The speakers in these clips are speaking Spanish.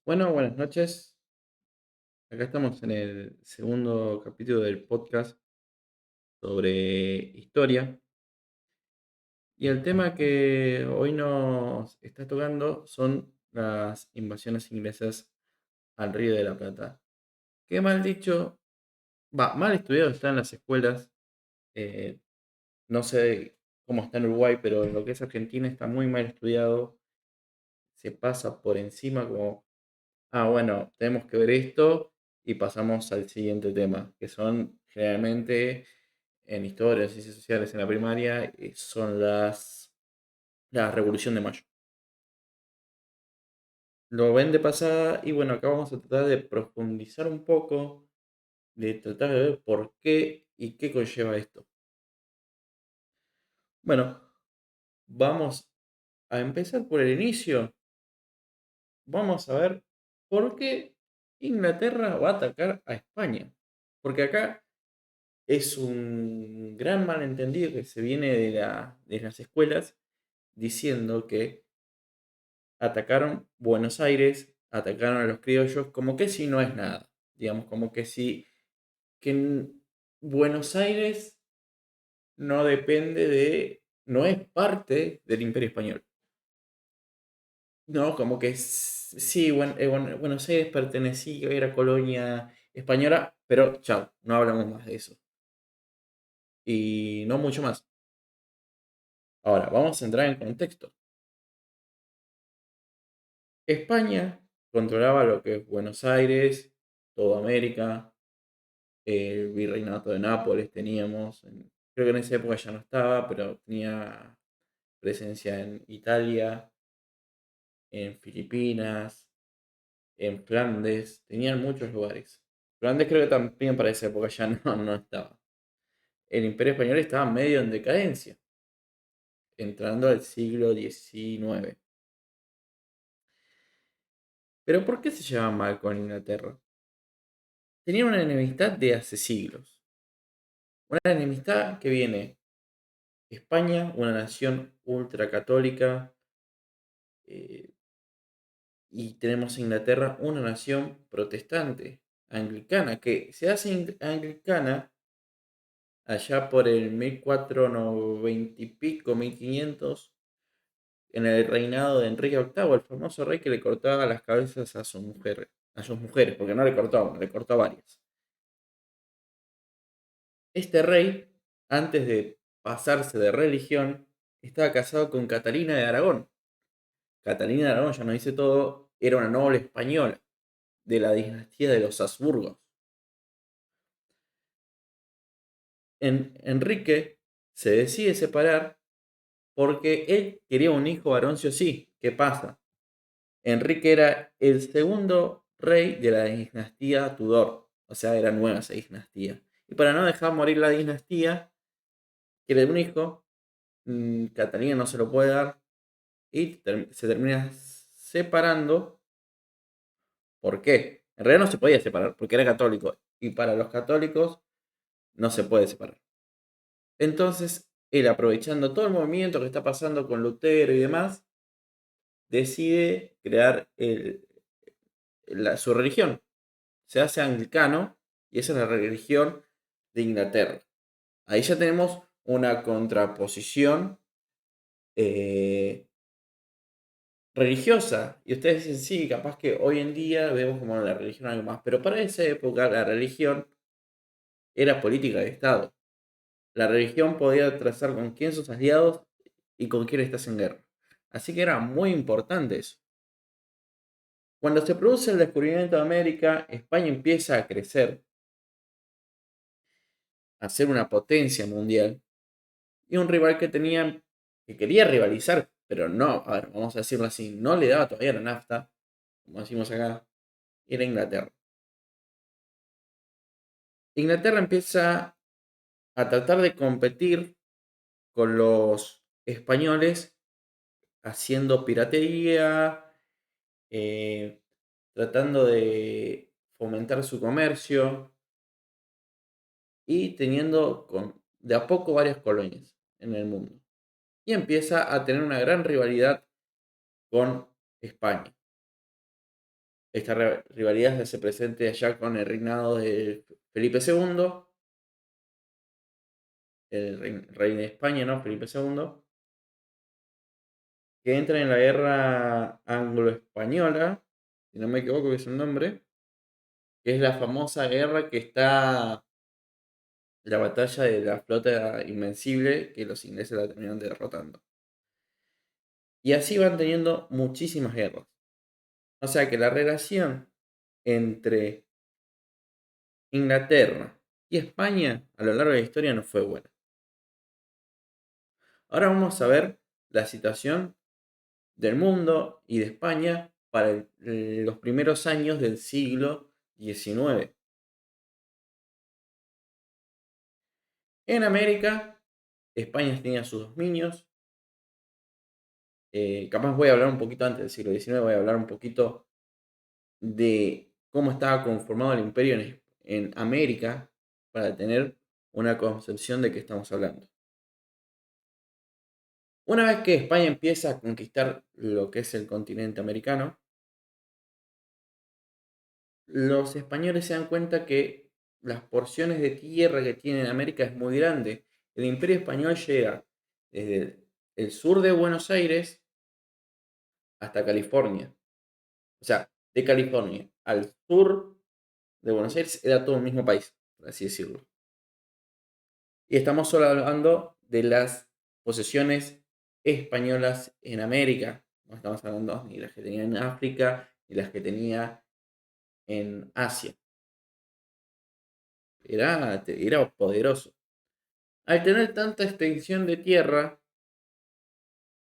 Bueno, buenas noches. Acá estamos en el segundo capítulo del podcast sobre historia. Y el tema que hoy nos está tocando son las invasiones inglesas al Río de la Plata. Que mal dicho, mal estudiado está en las escuelas. eh, no sé cómo está en Uruguay, pero en lo que es Argentina está muy mal estudiado. Se pasa por encima como, bueno, tenemos que ver esto y pasamos al siguiente tema, que son generalmente en historia, en ciencias sociales, en la primaria, son la Revolución de Mayo. Lo ven de pasada y bueno, acá vamos a tratar de profundizar un poco, de tratar de ver por qué y qué conlleva esto. Bueno, vamos a empezar por el inicio. Vamos a ver por qué Inglaterra va a atacar a España. Porque acá es un gran malentendido que se viene de las escuelas diciendo que atacaron Buenos Aires, atacaron a los criollos, como que si no es nada. Digamos, como que si que Buenos Aires no depende no es parte del Imperio Español. No, como que sí, Buenos Aires pertenecía, era colonia española, pero chao, no hablamos más de eso. Y no mucho más. Ahora, vamos a entrar en contexto. España controlaba lo que es Buenos Aires, toda América, el virreinato de Nápoles teníamos, creo que en esa época ya no estaba, pero tenía presencia en Italia, en Filipinas, en Flandes, tenían muchos lugares. Flandes creo que también para esa época ya no estaba. El Imperio Español estaba medio en decadencia, entrando al siglo XIX. Pero ¿por qué se llevaban mal con Inglaterra? Tenían una enemistad de hace siglos. Una enemistad que viene España, una nación ultracatólica, eh, y tenemos a Inglaterra, una nación protestante, anglicana, que se hace anglicana allá por el 1490 y pico, 1500, en el reinado de Enrique VIII, el famoso rey que le cortaba las cabezas a sus mujeres, porque no le cortaba una, le cortó varias. Este rey, antes de pasarse de religión, estaba casado con Catalina de Aragón. Catalina de Aragón, ya nos dice todo, era una noble española de la dinastía de los Habsburgos. Enrique se decide separar porque él quería un hijo varón sí o sí. ¿Qué pasa? Enrique era el segundo rey de la dinastía Tudor, o sea, era nueva esa dinastía. Y para no dejar morir la dinastía, quiere un hijo, Catalina no se lo puede dar y se termina separando. ¿Por qué? En realidad no se podía separar porque era católico y para los católicos no se puede separar. Entonces, él aprovechando todo el movimiento que está pasando con Lutero y demás, decide crear su religión. Se hace anglicano y esa es la religión de Inglaterra. Ahí ya tenemos una contraposición eh, religiosa. Y ustedes dicen, sí, capaz que hoy en día vemos como la religión algo más, pero para esa época la religión era política de Estado. La religión podía trazar con quién sos aliados y con quién estás en guerra. Así que era muy importante eso. Cuando se produce el descubrimiento de América, España empieza a crecer, a ser una potencia mundial, y un rival que quería rivalizar, pero no, a ver, vamos a decirlo así, no le daba todavía la nafta, como decimos acá, era Inglaterra. Inglaterra empieza a tratar de competir con los españoles haciendo piratería, eh, tratando de fomentar su comercio y teniendo de a poco varias colonias en el mundo. Y empieza a tener una gran rivalidad con España. Esta rivalidad se hace presente allá con el reinado de Felipe II, el rey de España, ¿no? Felipe II, que entra en la guerra anglo-española, si no me equivoco que es el nombre, que es la famosa guerra que está la batalla de la flota invencible, que los ingleses la terminan derrotando. Y así van teniendo muchísimas guerras. O sea que la relación entre Inglaterra y España a lo largo de la historia no fue buena. Ahora vamos a ver la situación del mundo y de España para los primeros años del siglo XIX. En América, España tenía sus dominios. Capaz voy a hablar un poquito antes del siglo XIX, voy a hablar un poquito de cómo estaba conformado el imperio en América para tener una concepción de qué estamos hablando. Una vez que España empieza a conquistar lo que es el continente americano, los españoles se dan cuenta que las porciones de tierra que tiene en América es muy grande. El imperio español llega desde el sur de Buenos Aires hasta California. O sea, de California al sur de Buenos Aires era todo el mismo país, por así decirlo. Y estamos solo hablando de las posesiones españolas en América. No estamos hablando ni las que tenía en África, ni las que tenía en Asia. Era poderoso. Al tener tanta extensión de tierra,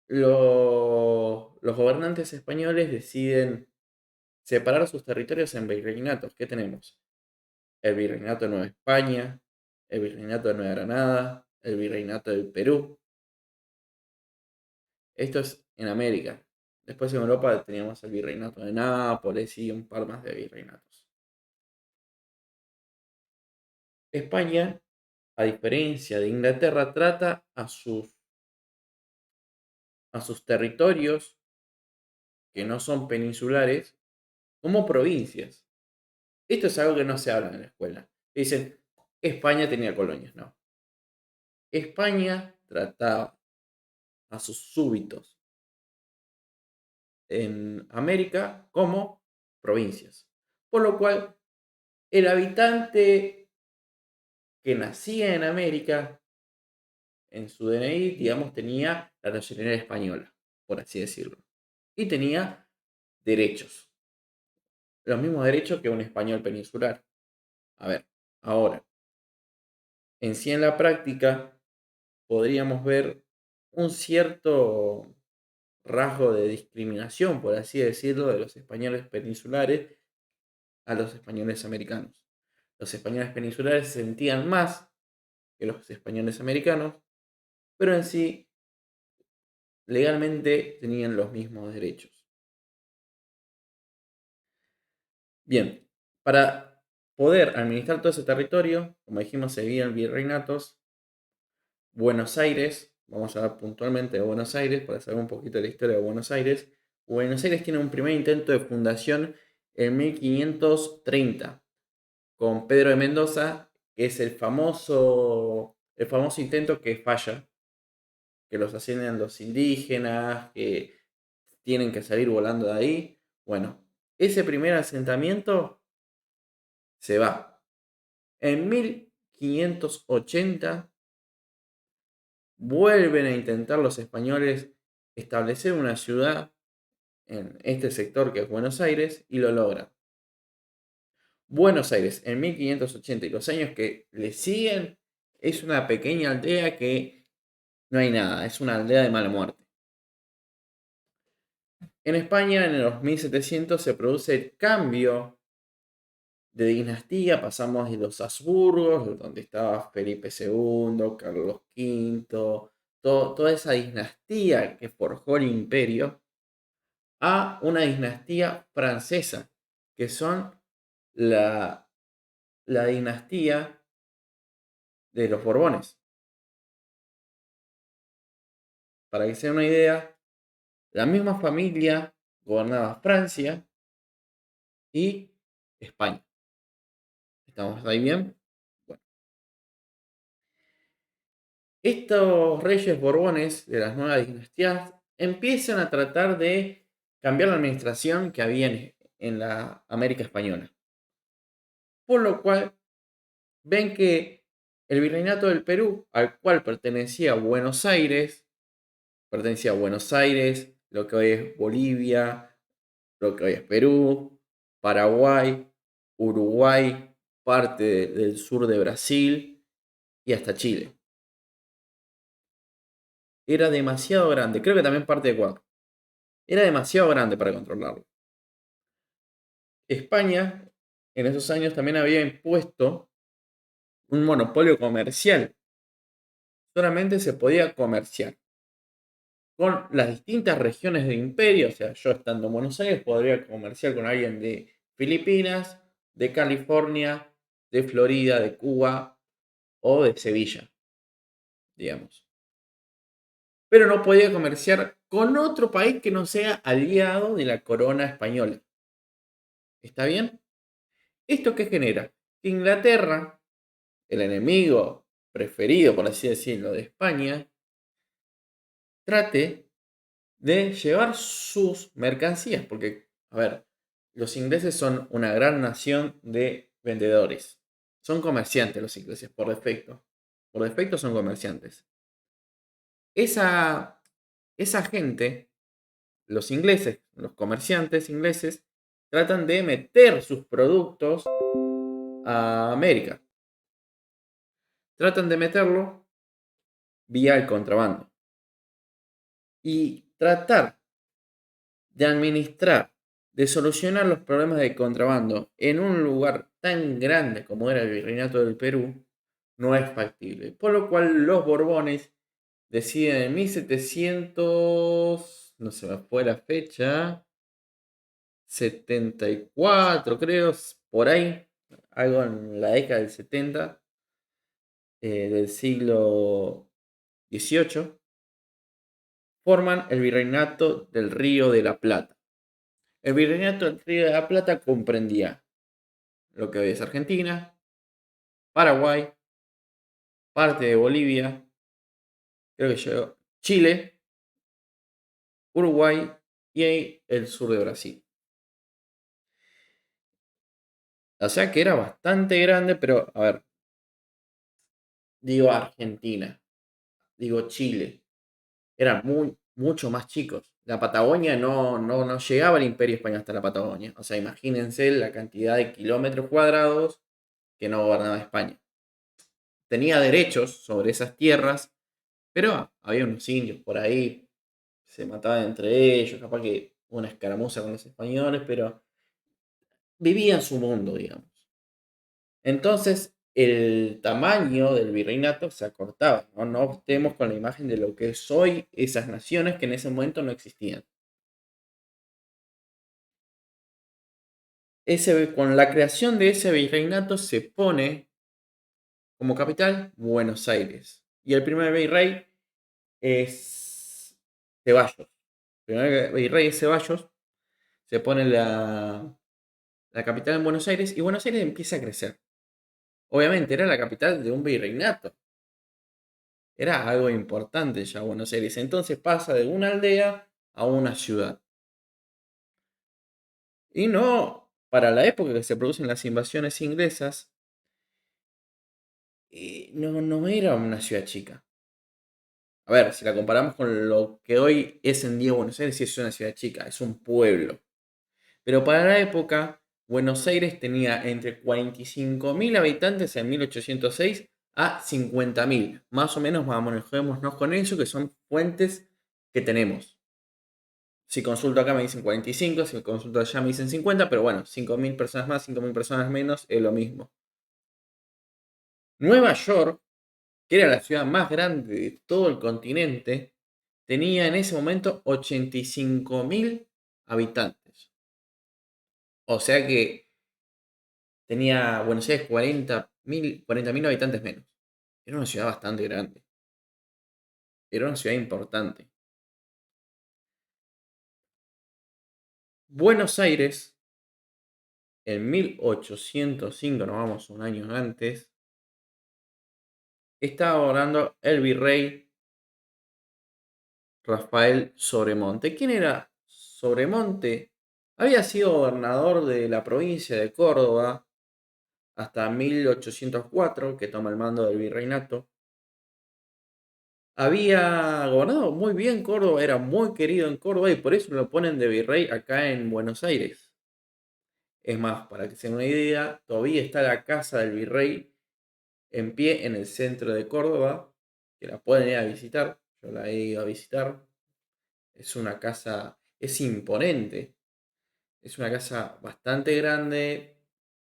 los gobernantes españoles deciden separar sus territorios en virreinatos. ¿Qué tenemos? El virreinato de Nueva España, el virreinato de Nueva Granada, el virreinato del Perú. Esto es en América. Después en Europa teníamos el virreinato de Nápoles y un par más de virreinatos. España, a diferencia de Inglaterra, trata a sus territorios que no son peninsulares como provincias. Esto es algo que no se habla en la escuela. Dicen, España tenía colonias. No. España trataba a sus súbditos en América como provincias. Por lo cual, el habitante que nacía en América, en su DNI, digamos, tenía la nacionalidad española, por así decirlo. Y tenía derechos. Los mismos derechos que un español peninsular. A ver, ahora, en sí en la práctica, podríamos ver un cierto rasgo de discriminación, por así decirlo, de los españoles peninsulares a los españoles americanos. Los españoles peninsulares se sentían más que los españoles americanos, pero en sí legalmente tenían los mismos derechos. Bien, para poder administrar todo ese territorio, como dijimos, se dividían virreinatos. Buenos Aires, vamos a hablar puntualmente de Buenos Aires para saber un poquito de la historia de Buenos Aires. Buenos Aires tiene un primer intento de fundación en 1530 con Pedro de Mendoza, que es el famoso intento que falla, que los ascienden los indígenas, que tienen que salir volando de ahí. Bueno, ese primer asentamiento se va. En 1580 vuelven a intentar los españoles establecer una ciudad en este sector que es Buenos Aires y lo logran. Buenos Aires en 1580 y los años que le siguen es una pequeña aldea que no hay nada, es una aldea de mala muerte. En España en los 1700 se produce el cambio de dinastía, pasamos de los Habsburgos, donde estaba Felipe II, Carlos V, toda esa dinastía que forjó el imperio, a una dinastía francesa, que son la dinastía de los Borbones. Para que se den una idea, la misma familia gobernaba Francia y España. ¿Estamos ahí bien? Bueno, estos reyes borbones de las nuevas dinastías empiezan a tratar de cambiar la administración que había en la América española. Por lo cual ven que el virreinato del Perú, al cual pertenecía a Buenos Aires, lo que hoy es Bolivia, lo que hoy es Perú, Paraguay, Uruguay, parte del sur de Brasil y hasta Chile. Era demasiado grande, creo que también parte de Ecuador. Era demasiado grande para controlarlo. España en esos años también había impuesto un monopolio comercial. Solamente se podía comerciar con las distintas regiones del imperio. O sea, yo estando en Buenos Aires podría comerciar con alguien de Filipinas, de California, de Florida, de Cuba o de Sevilla, digamos. Pero no podía comerciar con otro país que no sea aliado de la corona española. ¿Está bien? ¿Esto qué genera? Que Inglaterra, el enemigo preferido, por así decirlo, de España, trate de llevar sus mercancías, porque, a ver, los ingleses son una gran nación de vendedores. Son comerciantes los ingleses, por defecto. Por defecto son comerciantes. Esa gente, los ingleses, los comerciantes ingleses, tratan de meter sus productos a América. Tratan de meterlo vía el contrabando. Y tratar de administrar, de solucionar los problemas de contrabando en un lugar tan grande como era el Virreinato del Perú, no es factible. Por lo cual los Borbones deciden en 1700, no se me fue la fecha, 74 creo, por ahí, algo en la década del 70 del siglo XVIII, forman el Virreinato del Río de la Plata. El Virreinato del Río de la Plata comprendía lo que hoy es Argentina, Paraguay, parte de Bolivia, creo que llegó Chile, Uruguay y el sur de Brasil. O sea que era bastante grande, pero a ver, digo Argentina, digo Chile, eran mucho más chicos. La Patagonia no llegaba el Imperio Español hasta la Patagonia. O sea, imagínense la cantidad de kilómetros cuadrados que no gobernaba España. Tenía derechos sobre esas tierras, pero había unos indios por ahí, se mataban entre ellos, capaz que una escaramuza con los españoles, pero vivía en su mundo, digamos. Entonces, el tamaño del virreinato se acortaba, ¿no? No estemos con la imagen de lo que es hoy esas naciones que en ese momento no existían. Con la creación de ese virreinato se pone como capital Buenos Aires. Y el primer virrey es Ceballos. El primer virrey es Ceballos. Se pone la capital en Buenos Aires y Buenos Aires empieza a crecer. Obviamente era la capital de un virreinato. Era algo importante ya Buenos Aires. Entonces pasa de una aldea a una ciudad. Y no, para la época que se producen las invasiones inglesas, no era una ciudad chica. A ver, si la comparamos con lo que hoy es en día Buenos Aires, sí es una ciudad chica, es un pueblo. Pero para la época, Buenos Aires tenía entre 45.000 habitantes en 1806 a 50.000. Más o menos manejémonos con eso, que son fuentes que tenemos. Si consulto acá me dicen 45, si consulto allá me dicen 50, pero bueno, 5.000 personas más, 5.000 personas menos, es lo mismo. Nueva York, que era la ciudad más grande de todo el continente, tenía en ese momento 85.000 habitantes. O sea que tenía Buenos Aires 40.000 habitantes menos. Era una ciudad bastante grande. Era una ciudad importante. Buenos Aires en 1805, nos vamos un año antes, estaba gobernando el virrey Rafael Sobremonte. ¿Quién era Sobremonte? Había sido gobernador de la provincia de Córdoba hasta 1804, que toma el mando del virreinato. Había gobernado muy bien Córdoba, era muy querido en Córdoba y por eso lo ponen de virrey acá en Buenos Aires. Es más, para que se den una idea, todavía está la casa del virrey en pie en el centro de Córdoba, que la pueden ir a visitar. Yo la he ido a visitar. Es una casa, es imponente. Es una casa bastante grande,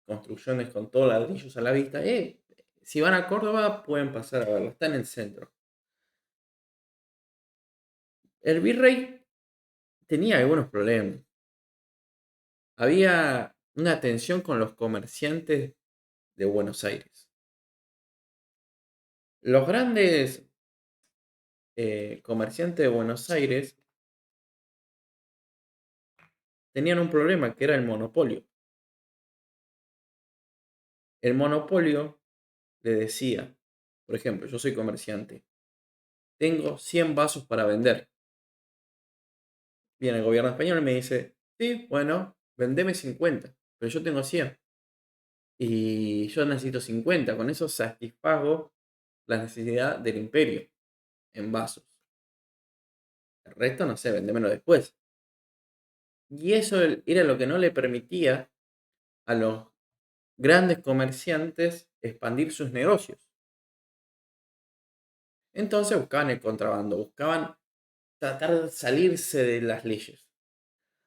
construcciones con todos ladrillos a la vista. Si van a Córdoba pueden pasar a verla, está en el centro. El virrey tenía algunos problemas. Había una tensión con los comerciantes de Buenos Aires. Los grandes comerciantes de Buenos Aires tenían un problema que era el monopolio. El monopolio le decía, por ejemplo, yo soy comerciante, tengo 100 vasos para vender. Viene el gobierno español y me dice, sí, bueno, vendeme 50, pero yo tengo 100 y yo necesito 50. Con eso satisfago la necesidad del imperio en vasos. El resto, no sé, vendémelo después. Y eso era lo que no le permitía a los grandes comerciantes expandir sus negocios. Entonces buscaban el contrabando, buscaban tratar de salirse de las leyes.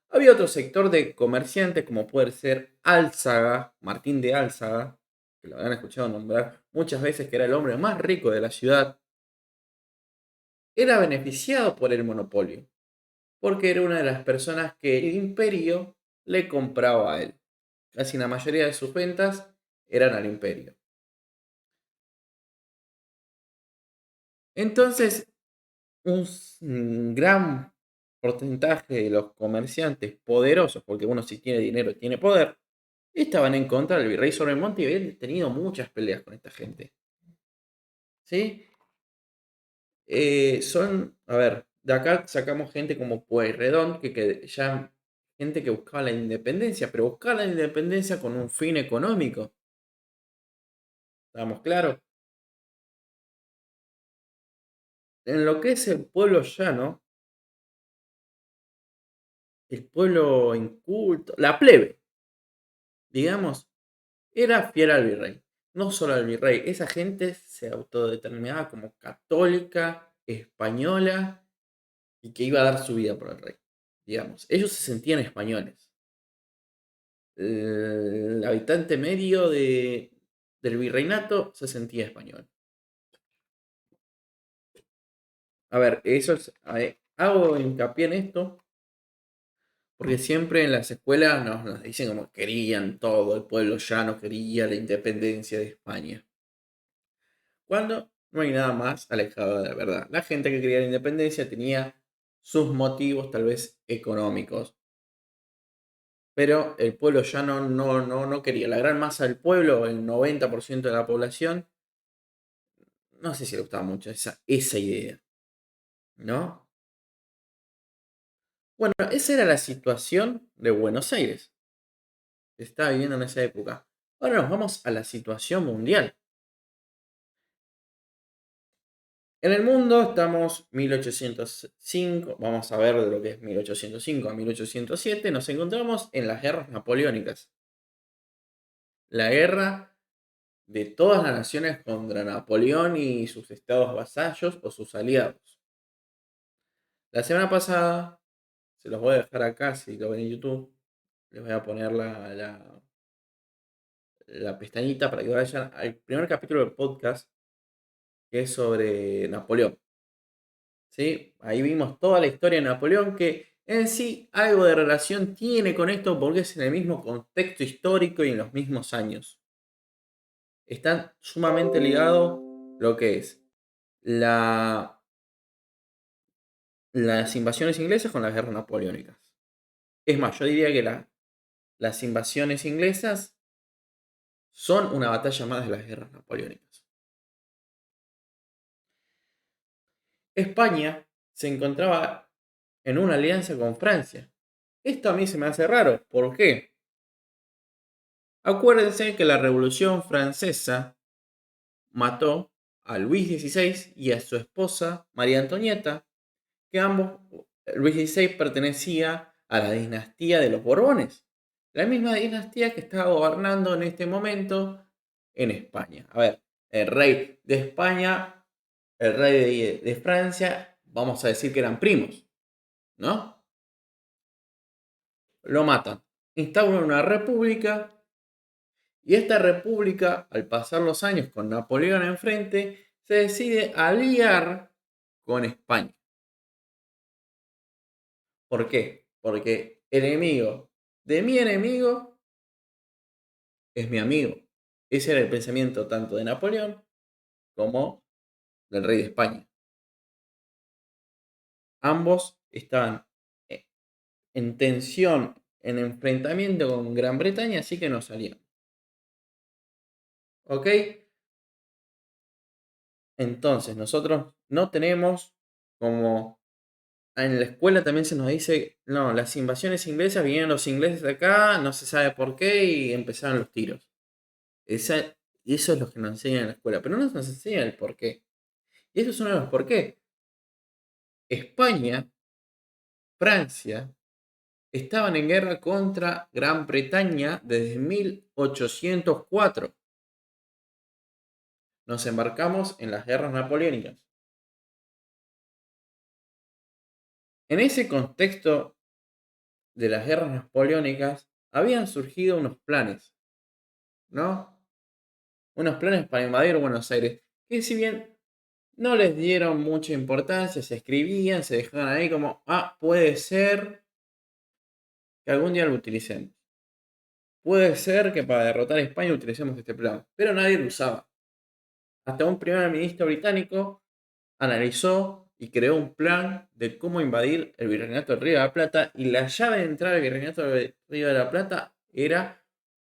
Había otro sector de comerciantes, como puede ser Álzaga, Martín de Álzaga, que lo habrán escuchado nombrar muchas veces, que era el hombre más rico de la ciudad. Era beneficiado por el monopolio, porque era una de las personas que el imperio le compraba a él. Casi la mayoría de sus ventas eran al imperio. Entonces, un gran porcentaje de los comerciantes poderosos, porque uno si tiene dinero tiene poder, estaban en contra del virrey Sobremonte y habían tenido muchas peleas con esta gente. ¿Sí? A ver, de acá sacamos gente como Pueyrredón, que ya gente que buscaba la independencia, pero buscaba la independencia con un fin económico. ¿Estamos claros? En lo que es el pueblo llano, el pueblo inculto, la plebe, digamos, era fiel al virrey. No solo al virrey, esa gente se autodeterminaba como católica, española y que iba a dar su vida por el rey. Digamos, ellos se sentían españoles. El habitante medio del virreinato se sentía español. A ver, hago hincapié en esto porque siempre en las escuelas nos dicen como querían todo, el pueblo llano quería la independencia de España. Cuando no hay nada más alejado de la verdad. La gente que quería la independencia tenía sus motivos tal vez económicos. Pero el pueblo llano no quería. La gran masa del pueblo, el 90% de la población, no sé si le gustaba mucho esa idea, ¿no? Bueno, esa era la situación de Buenos Aires, que estaba viviendo en esa época. Ahora nos vamos a la situación mundial. En el mundo estamos 1805, vamos a ver de lo que es 1805 a 1807, nos encontramos en las guerras napoleónicas. La guerra de todas las naciones contra Napoleón y sus estados vasallos o sus aliados. La semana pasada, se los voy a dejar acá si lo ven en YouTube, les voy a poner la pestañita para que vayan al primer capítulo del podcast que es sobre Napoleón. ¿Sí? Ahí vimos toda la historia de Napoleón que en sí algo de relación tiene con esto porque es en el mismo contexto histórico y en los mismos años. Están sumamente ligados lo que es la, las invasiones inglesas con las guerras napoleónicas. Es más, yo diría que las invasiones inglesas son una batalla más de las guerras napoleónicas. España se encontraba en una alianza con Francia. Esto a mí se me hace raro. ¿Por qué? Acuérdense que la Revolución Francesa mató a Luis XVI y a su esposa María Antonieta, que ambos, Luis XVI pertenecía a la dinastía de los Borbones, la misma dinastía que estaba gobernando en este momento en España. A ver, el rey de España, el rey de Francia, vamos a decir que eran primos, ¿no? Lo matan, instauran una república y esta república, al pasar los años con Napoleón enfrente, se decide aliar con España. ¿Por qué? Porque el enemigo de mi enemigo es mi amigo. Ese era el pensamiento tanto de Napoleón como del rey de España. Ambos estaban en tensión, en enfrentamiento con Gran Bretaña, así que no salían. ¿Ok? Entonces, nosotros no tenemos como... En la escuela también se nos dice, no, las invasiones inglesas, vinieron los ingleses de acá, no se sabe por qué, y empezaron los tiros. Eso es lo que nos enseñan en la escuela, pero no nos enseñan el por qué. Y eso es uno de los por qué. España, Francia, estaban en guerra contra Gran Bretaña desde 1804. Nos embarcamos en las guerras napoleónicas. En ese contexto de las guerras napoleónicas habían surgido unos planes, ¿no? Unos planes para invadir Buenos Aires, que si bien no les dieron mucha importancia, se escribían, se dejaban ahí como, puede ser que algún día lo utilicemos. Puede ser que para derrotar a España utilicemos este plan, pero nadie lo usaba. Hasta un primer ministro británico analizó y creó un plan de cómo invadir el Virreinato del Río de la Plata, y la llave de entrada al Virreinato del Río de la Plata era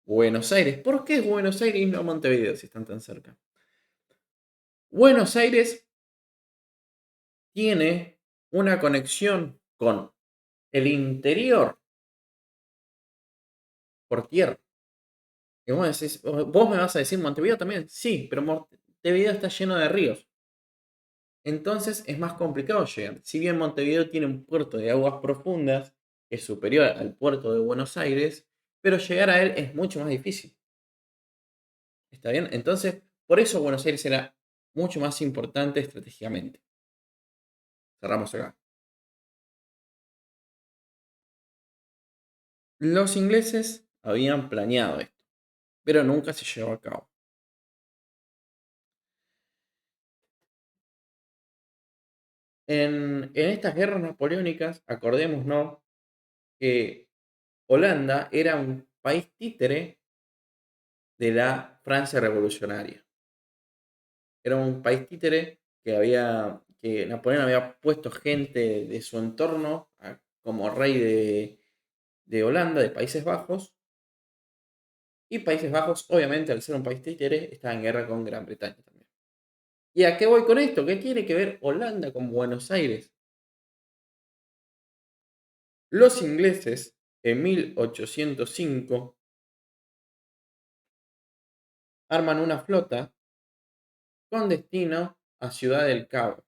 Buenos Aires. ¿Por qué Buenos Aires y no Montevideo si están tan cerca? Buenos Aires tiene una conexión con el interior por tierra. Y vos decís, vos me vas a decir Montevideo también. Sí, pero Montevideo está lleno de ríos. Entonces es más complicado llegar. Si bien Montevideo tiene un puerto de aguas profundas, es superior al puerto de Buenos Aires, pero llegar a él es mucho más difícil. ¿Está bien? Entonces, por eso Buenos Aires era mucho más importante estratégicamente. Cerramos acá. Los ingleses habían planeado esto, pero nunca se llevó a cabo. En estas guerras napoleónicas, acordémonos que Holanda era un país títere de la Francia revolucionaria. Era un país títere que Napoleón había puesto gente de su entorno como rey de Holanda, de Países Bajos. Y Países Bajos, obviamente, al ser un país títere, está en guerra con Gran Bretaña también. ¿Y a qué voy con esto? ¿Qué tiene que ver Holanda con Buenos Aires? Los ingleses, en 1805, arman una flota con destino a Ciudad del Cabo.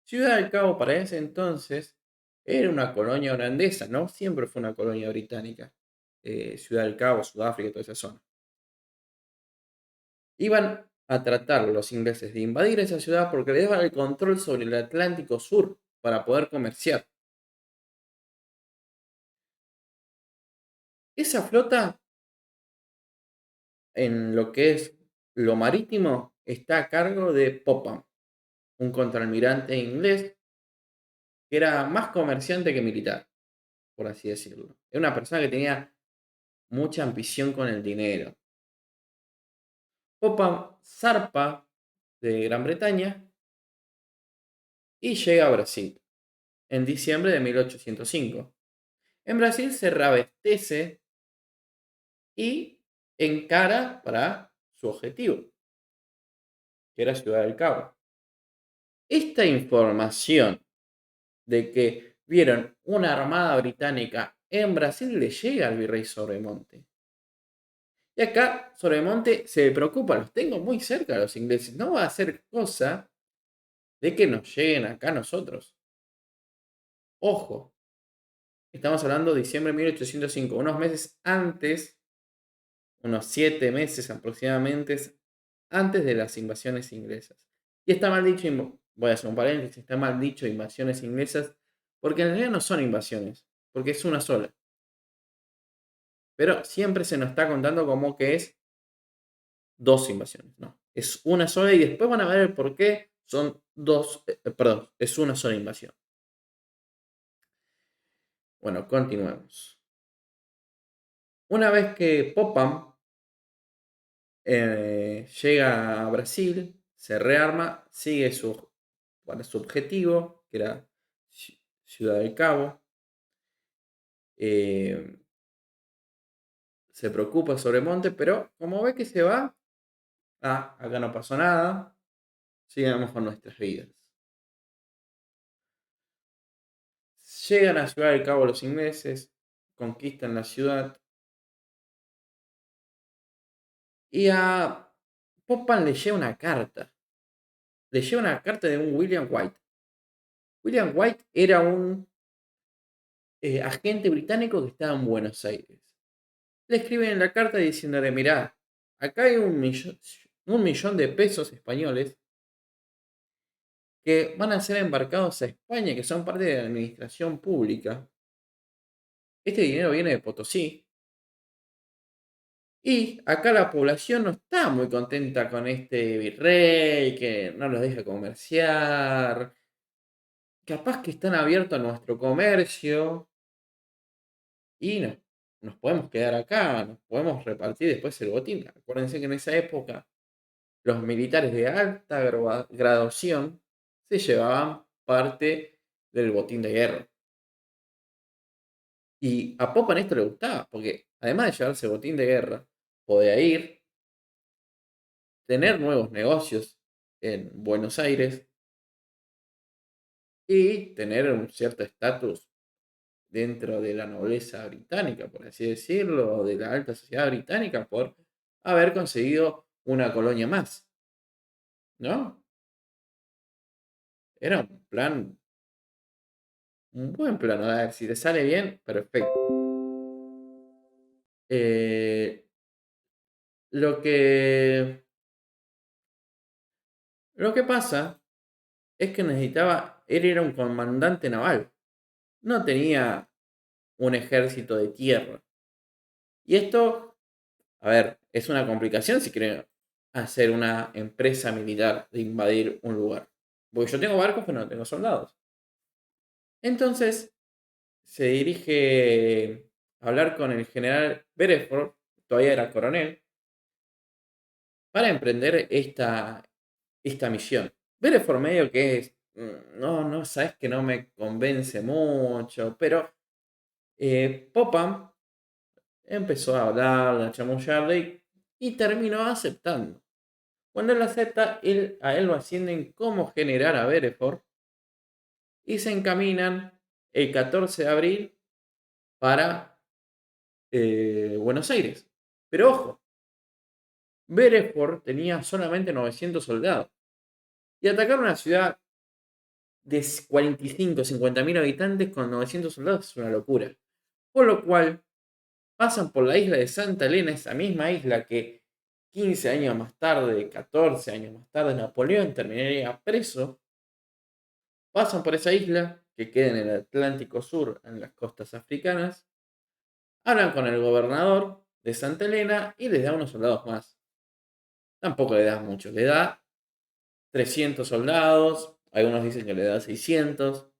Ciudad del Cabo para ese entonces era una colonia holandesa, no siempre fue una colonia británica. Ciudad del Cabo, Sudáfrica, toda esa zona. Iban a tratar los ingleses de invadir esa ciudad porque les daban el control sobre el Atlántico Sur para poder comerciar. Esa flota, en lo que es lo marítimo, está a cargo de Popham, un contraalmirante inglés que era más comerciante que militar, por así decirlo. Era una persona que tenía mucha ambición con el dinero. Popham zarpa de Gran Bretaña y llega a Brasil en diciembre de 1805. En Brasil se reabastece y encara para su objetivo, que era Ciudad del Cabo. Esta información de que vieron una armada británica en Brasil le llega al virrey Sobremonte. Y acá Sobremonte se preocupa, los tengo muy cerca a los ingleses, no va a hacer cosa de que nos lleguen acá a nosotros. Ojo, estamos hablando de diciembre de 1805, unos meses antes, unos 7 meses aproximadamente, antes de las invasiones inglesas. Y está mal dicho, voy a hacer un paréntesis, está mal dicho invasiones inglesas, porque en realidad no son invasiones, porque es una sola. Pero siempre se nos está contando como que es dos invasiones, no. Es una sola y después van a ver el por qué son dos, perdón, es una sola invasión. Bueno, continuemos. Una vez que Popham llega a Brasil, se rearma, sigue su objetivo, que era Ciudad del Cabo. Se preocupa sobre Monte, pero como ve que se va, acá no pasó nada, sigamos con nuestras vidas. Llegan a Ciudad del Cabo los ingleses, conquistan la ciudad y a Popham le llega una carta. Le llega una carta de un William White. William White era un agente británico que estaba en Buenos Aires. Le escriben en la carta diciéndole, mirá, acá hay un millón de pesos españoles que van a ser embarcados a España, que son parte de la administración pública. Este dinero viene de Potosí. Y acá la población no está muy contenta con este virrey, que no los deja comerciar. Capaz que están abiertos a nuestro comercio y nos podemos quedar acá, nos podemos repartir después el botín. Acuérdense que en esa época los militares de alta graduación se llevaban parte del botín de guerra. Y a Popan esto le gustaba, porque además de llevarse el botín de guerra, podía ir, tener nuevos negocios en Buenos Aires y tener un cierto estatus dentro de la nobleza británica, por así decirlo, o de la alta sociedad británica, por haber conseguido una colonia más, ¿no? Era un buen plan, a ver, si te sale bien, perfecto. Eh, lo que, lo que pasa es que él era un comandante naval, no tenía un ejército de tierra. Y esto, a ver, es una complicación si quieren hacer una empresa militar de invadir un lugar. Porque yo tengo barcos, pero no tengo soldados. Entonces, se dirige a hablar con el general Beresford, todavía era coronel, para emprender esta misión. Beresford medio que es, no, sabes que no me convence mucho, pero Popham empezó a hablar, a chamullarle y terminó aceptando. Cuando él acepta, a él lo ascienden como general a Beresford y se encaminan el 14 de abril para Buenos Aires. Pero ojo, Beresford tenía solamente 900 soldados y atacar una ciudad de 45, 50 mil habitantes con 900 soldados es una locura. Por lo cual pasan por la isla de Santa Elena, esa misma isla que 15 años más tarde, 14 años más tarde, Napoleón terminaría preso. Pasan por esa isla que queda en el Atlántico Sur, en las costas africanas. Hablan con el gobernador de Santa Elena y les da unos soldados más. Tampoco le da mucho, le da 300 soldados, algunos dicen que le da 600.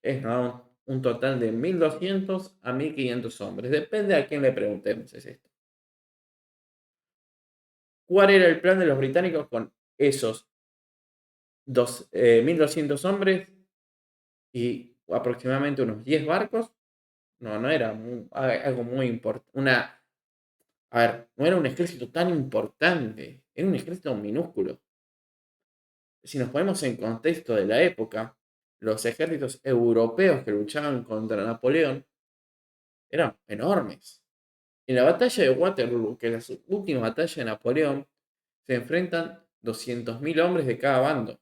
Es, ¿no?, un total de 1200 a 1500 hombres. Depende a quién le preguntemos, es esto. ¿Cuál era el plan de los británicos con esos 1200 hombres y aproximadamente unos 10 barcos? No era algo muy importante. A ver, no era un ejército tan importante, era un ejército minúsculo. Si nos ponemos en contexto de la época, los ejércitos europeos que luchaban contra Napoleón eran enormes. En la batalla de Waterloo, que es la última batalla de Napoleón, se enfrentan 200.000 hombres de cada bando.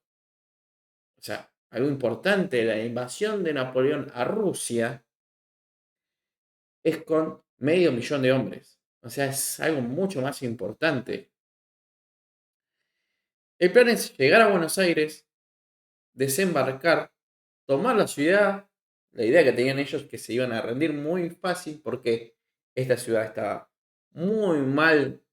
O sea, algo importante, la invasión de Napoleón a Rusia es con medio millón de hombres. O sea, es algo mucho más importante. El plan es llegar a Buenos Aires, desembarcar, tomar la ciudad. La idea que tenían ellos es que se iban a rendir muy fácil porque esta ciudad estaba muy mal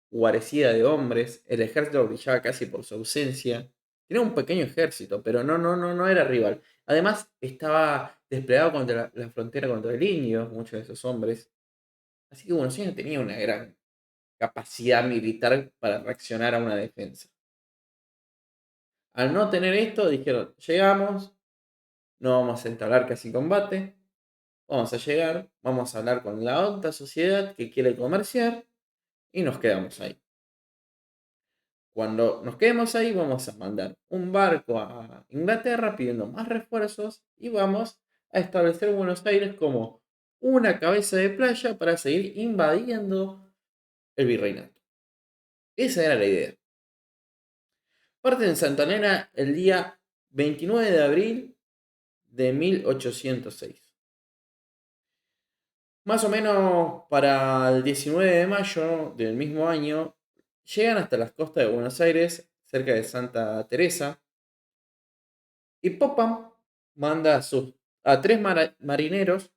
guarecida de hombres. El ejército brillaba casi por su ausencia. Tenía un pequeño ejército, pero no era rival. Además, estaba desplegado contra la frontera contra el indio, muchos de esos hombres. Así que Buenos Aires tenía una gran capacidad militar para reaccionar a una defensa. Al no tener esto, dijeron, llegamos, no vamos a entablar casi combate, vamos a llegar, vamos a hablar con la alta sociedad que quiere comerciar y nos quedamos ahí. Cuando nos quedemos ahí, vamos a mandar un barco a Inglaterra pidiendo más refuerzos y vamos a establecer Buenos Aires como una cabeza de playa para seguir invadiendo el virreinato. Esa era la idea. Parten en Santa Elena el día 29 de abril de 1806. Más o menos para el 19 de mayo del mismo año, llegan hasta las costas de Buenos Aires, cerca de Santa Teresa, y Popham manda a tres marineros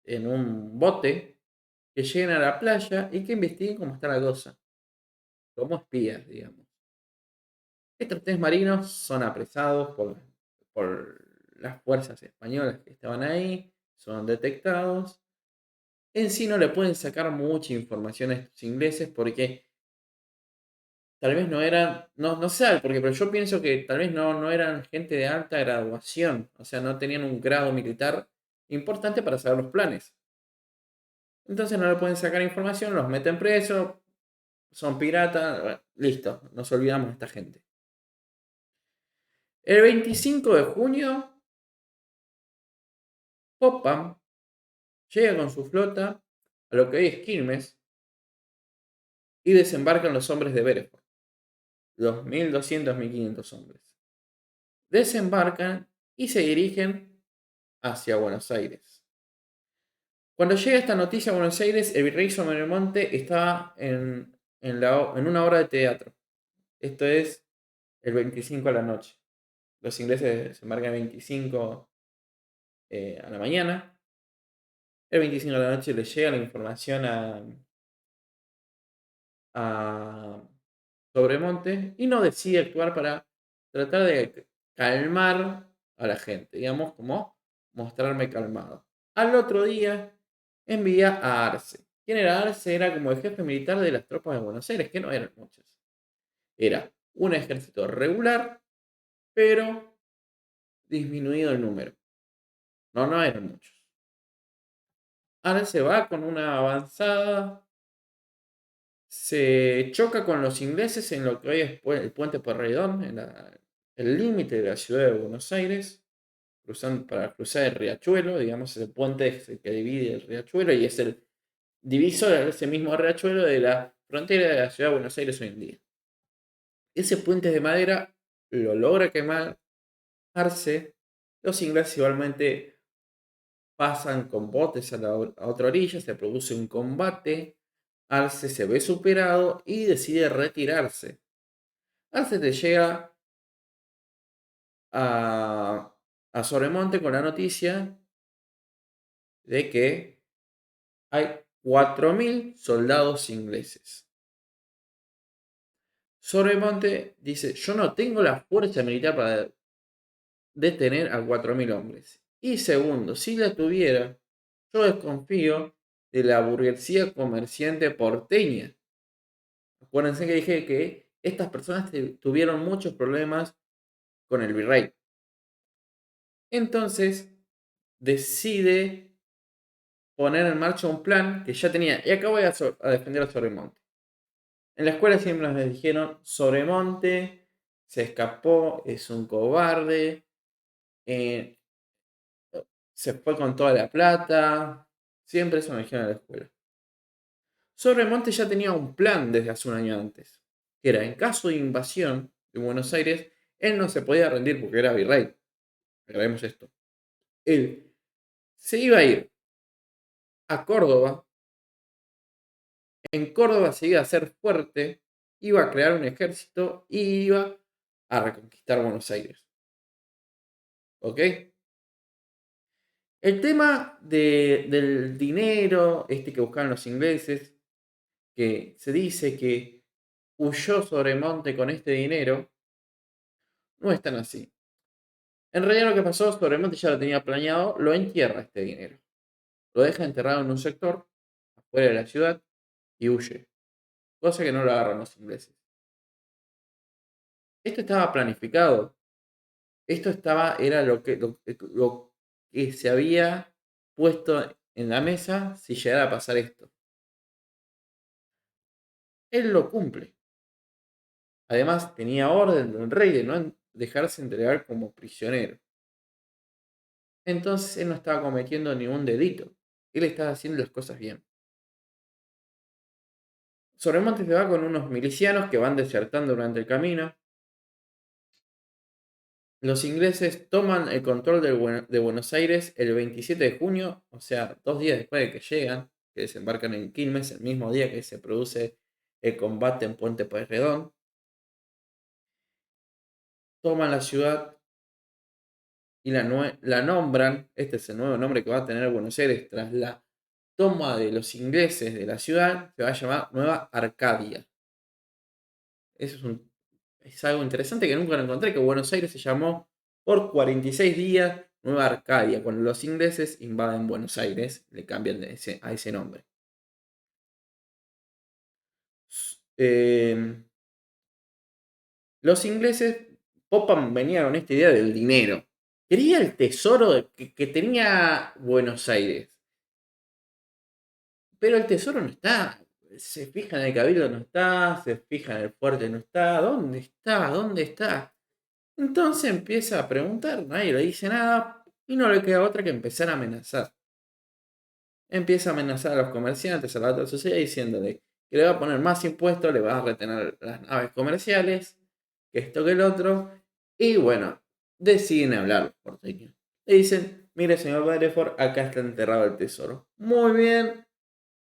en un bote que lleguen a la playa y que investiguen cómo está la cosa, como espías, digamos. Estos tres marinos son apresados por las fuerzas españolas que estaban ahí, son detectados. En sí no le pueden sacar mucha información a estos ingleses porque tal vez no eran, no sé por qué, pero yo pienso que tal vez no eran gente de alta graduación, o sea, no tenían un grado militar importante para saber los planes. Entonces no le pueden sacar información, los meten presos, son piratas, bueno, listo, nos olvidamos de esta gente. El 25 de junio, Popham llega con su flota a lo que hoy es Quilmes y desembarcan los hombres de Bereford, los 1.200-1.500 hombres. Desembarcan y se dirigen hacia Buenos Aires. Cuando llega esta noticia a Buenos Aires, el virrey Sobremonte estaba en una obra de teatro. Esto es el 25 a la noche. Los ingleses desembarcan el 25 a la mañana. El 25 a la noche les llega la información a Sobremonte y no decide actuar para tratar de calmar a la gente, digamos, como mostrarme calmado. Al otro día envía a Arce. ¿Quién era Arce? Era como el jefe militar de las tropas de Buenos Aires, que no eran muchas. Era un ejército regular, pero disminuido el número. No eran muchos. Arce va con una avanzada, se choca con los ingleses en lo que hoy es el puente Pueyrredón, en el límite de la ciudad de Buenos Aires, para cruzar el riachuelo, digamos, el puente es el que divide el riachuelo y es el diviso de ese mismo riachuelo de la frontera de la ciudad de Buenos Aires hoy en día. Ese puente de madera lo logra quemar Arce. Los ingleses igualmente pasan con botes a otra orilla, se produce un combate. Arce se ve superado y decide retirarse. Arce te llega a Sobremonte con la noticia de que hay 4.000 soldados ingleses. Sobremonte dice, yo no tengo la fuerza militar para detener a 4.000 hombres. Y segundo, si la tuviera, yo desconfío de la burguesía comerciante porteña. Acuérdense que dije que estas personas tuvieron muchos problemas con el virrey. Entonces decide poner en marcha un plan que ya tenía. Y acá voy a defender a Sobremonte. En la escuela siempre nos dijeron, Sobremonte se escapó, es un cobarde, eh, se fue con toda la plata. Siempre eso nos dijeron en la escuela. Sobremonte ya tenía un plan desde hace un año antes, que era en caso de invasión de Buenos Aires, él no se podía rendir porque era virrey. Grabemos esto. Él se iba a ir a Córdoba, en Córdoba se iba a hacer fuerte, iba a crear un ejército y iba a reconquistar Buenos Aires. ¿Ok? El tema del dinero, que buscaban los ingleses, que se dice que huyó Sobremonte con este dinero, no es tan así. En realidad lo que pasó, Sobremonte ya lo tenía planeado, lo entierra este dinero. Lo deja enterrado en un sector, afuera de la ciudad, y huye. Cosa que no lo agarran los ingleses. Esto estaba planificado. Esto era lo que se había puesto en la mesa si llegara a pasar esto. Él lo cumple. Además, tenía orden del rey de no dejarse entregar como prisionero. Entonces él no estaba cometiendo ningún delito. Él estaba haciendo las cosas bien. Sobremonte se va con unos milicianos que van desertando durante el camino. Los ingleses toman el control de Buenos Aires el 27 de junio, o sea, 2 días después de que llegan, que desembarcan en Quilmes, el mismo día que se produce el combate en Puente Pueyrredón. Toman la ciudad y la nombran, este es el nuevo nombre que va a tener Buenos Aires tras la toma de los ingleses de la ciudad, se va a llamar Nueva Arcadia. Eso es algo interesante que nunca lo encontré, que Buenos Aires se llamó por 46 días Nueva Arcadia. Cuando los ingleses invaden Buenos Aires, le cambian a ese nombre. Eh, los ingleses, Popham venía con esta idea del dinero. Quería el tesoro que tenía Buenos Aires. Pero el tesoro no está. Se fija en el cabildo, no está. Se fija en el fuerte, no está. ¿Dónde está? ¿Dónde está? Entonces empieza a preguntar, nadie le dice nada y no le queda otra que empezar a amenazar. Empieza a amenazar a los comerciantes, a la otra sociedad, diciéndole que le va a poner más impuestos, le va a retener las naves comerciales, que esto que el otro. Y bueno, deciden hablar los porteños. Le dicen, mire señor Bedford, acá está enterrado el tesoro. Muy bien,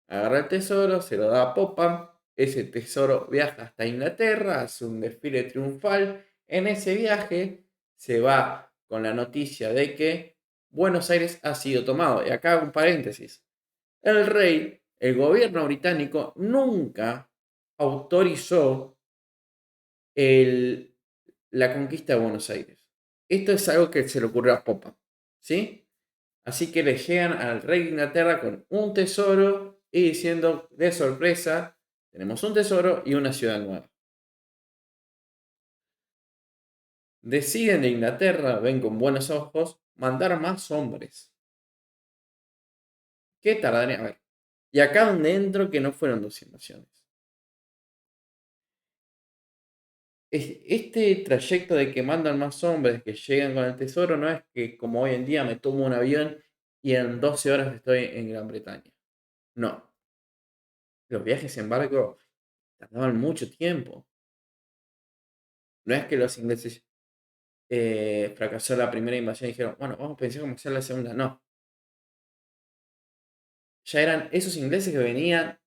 agarra el tesoro, se lo da a Popham. Ese tesoro viaja hasta Inglaterra, hace un desfile triunfal. En ese viaje se va con la noticia de que Buenos Aires ha sido tomado. Y acá un paréntesis. El rey, el gobierno británico, nunca autorizó la conquista de Buenos Aires. Esto es algo que se le ocurrió a Popham. ¿Sí? Así que le llegan al rey de Inglaterra con un tesoro y diciendo de sorpresa, tenemos un tesoro y una ciudad nueva. Deciden de Inglaterra, ven con buenos ojos, mandar más hombres. ¿Qué tardarían? A ver. Y acá donde entro que no fueron 2 invasiones. Este trayecto de que mandan más hombres que llegan con el tesoro no es que como hoy en día me tomo un avión y en 12 horas estoy en Gran Bretaña. No. Los viajes en barco tardaban mucho tiempo. No es que los ingleses fracasó la primera invasión y dijeron, bueno, vamos a pensar cómo hacer la segunda. No. Ya eran esos ingleses que venían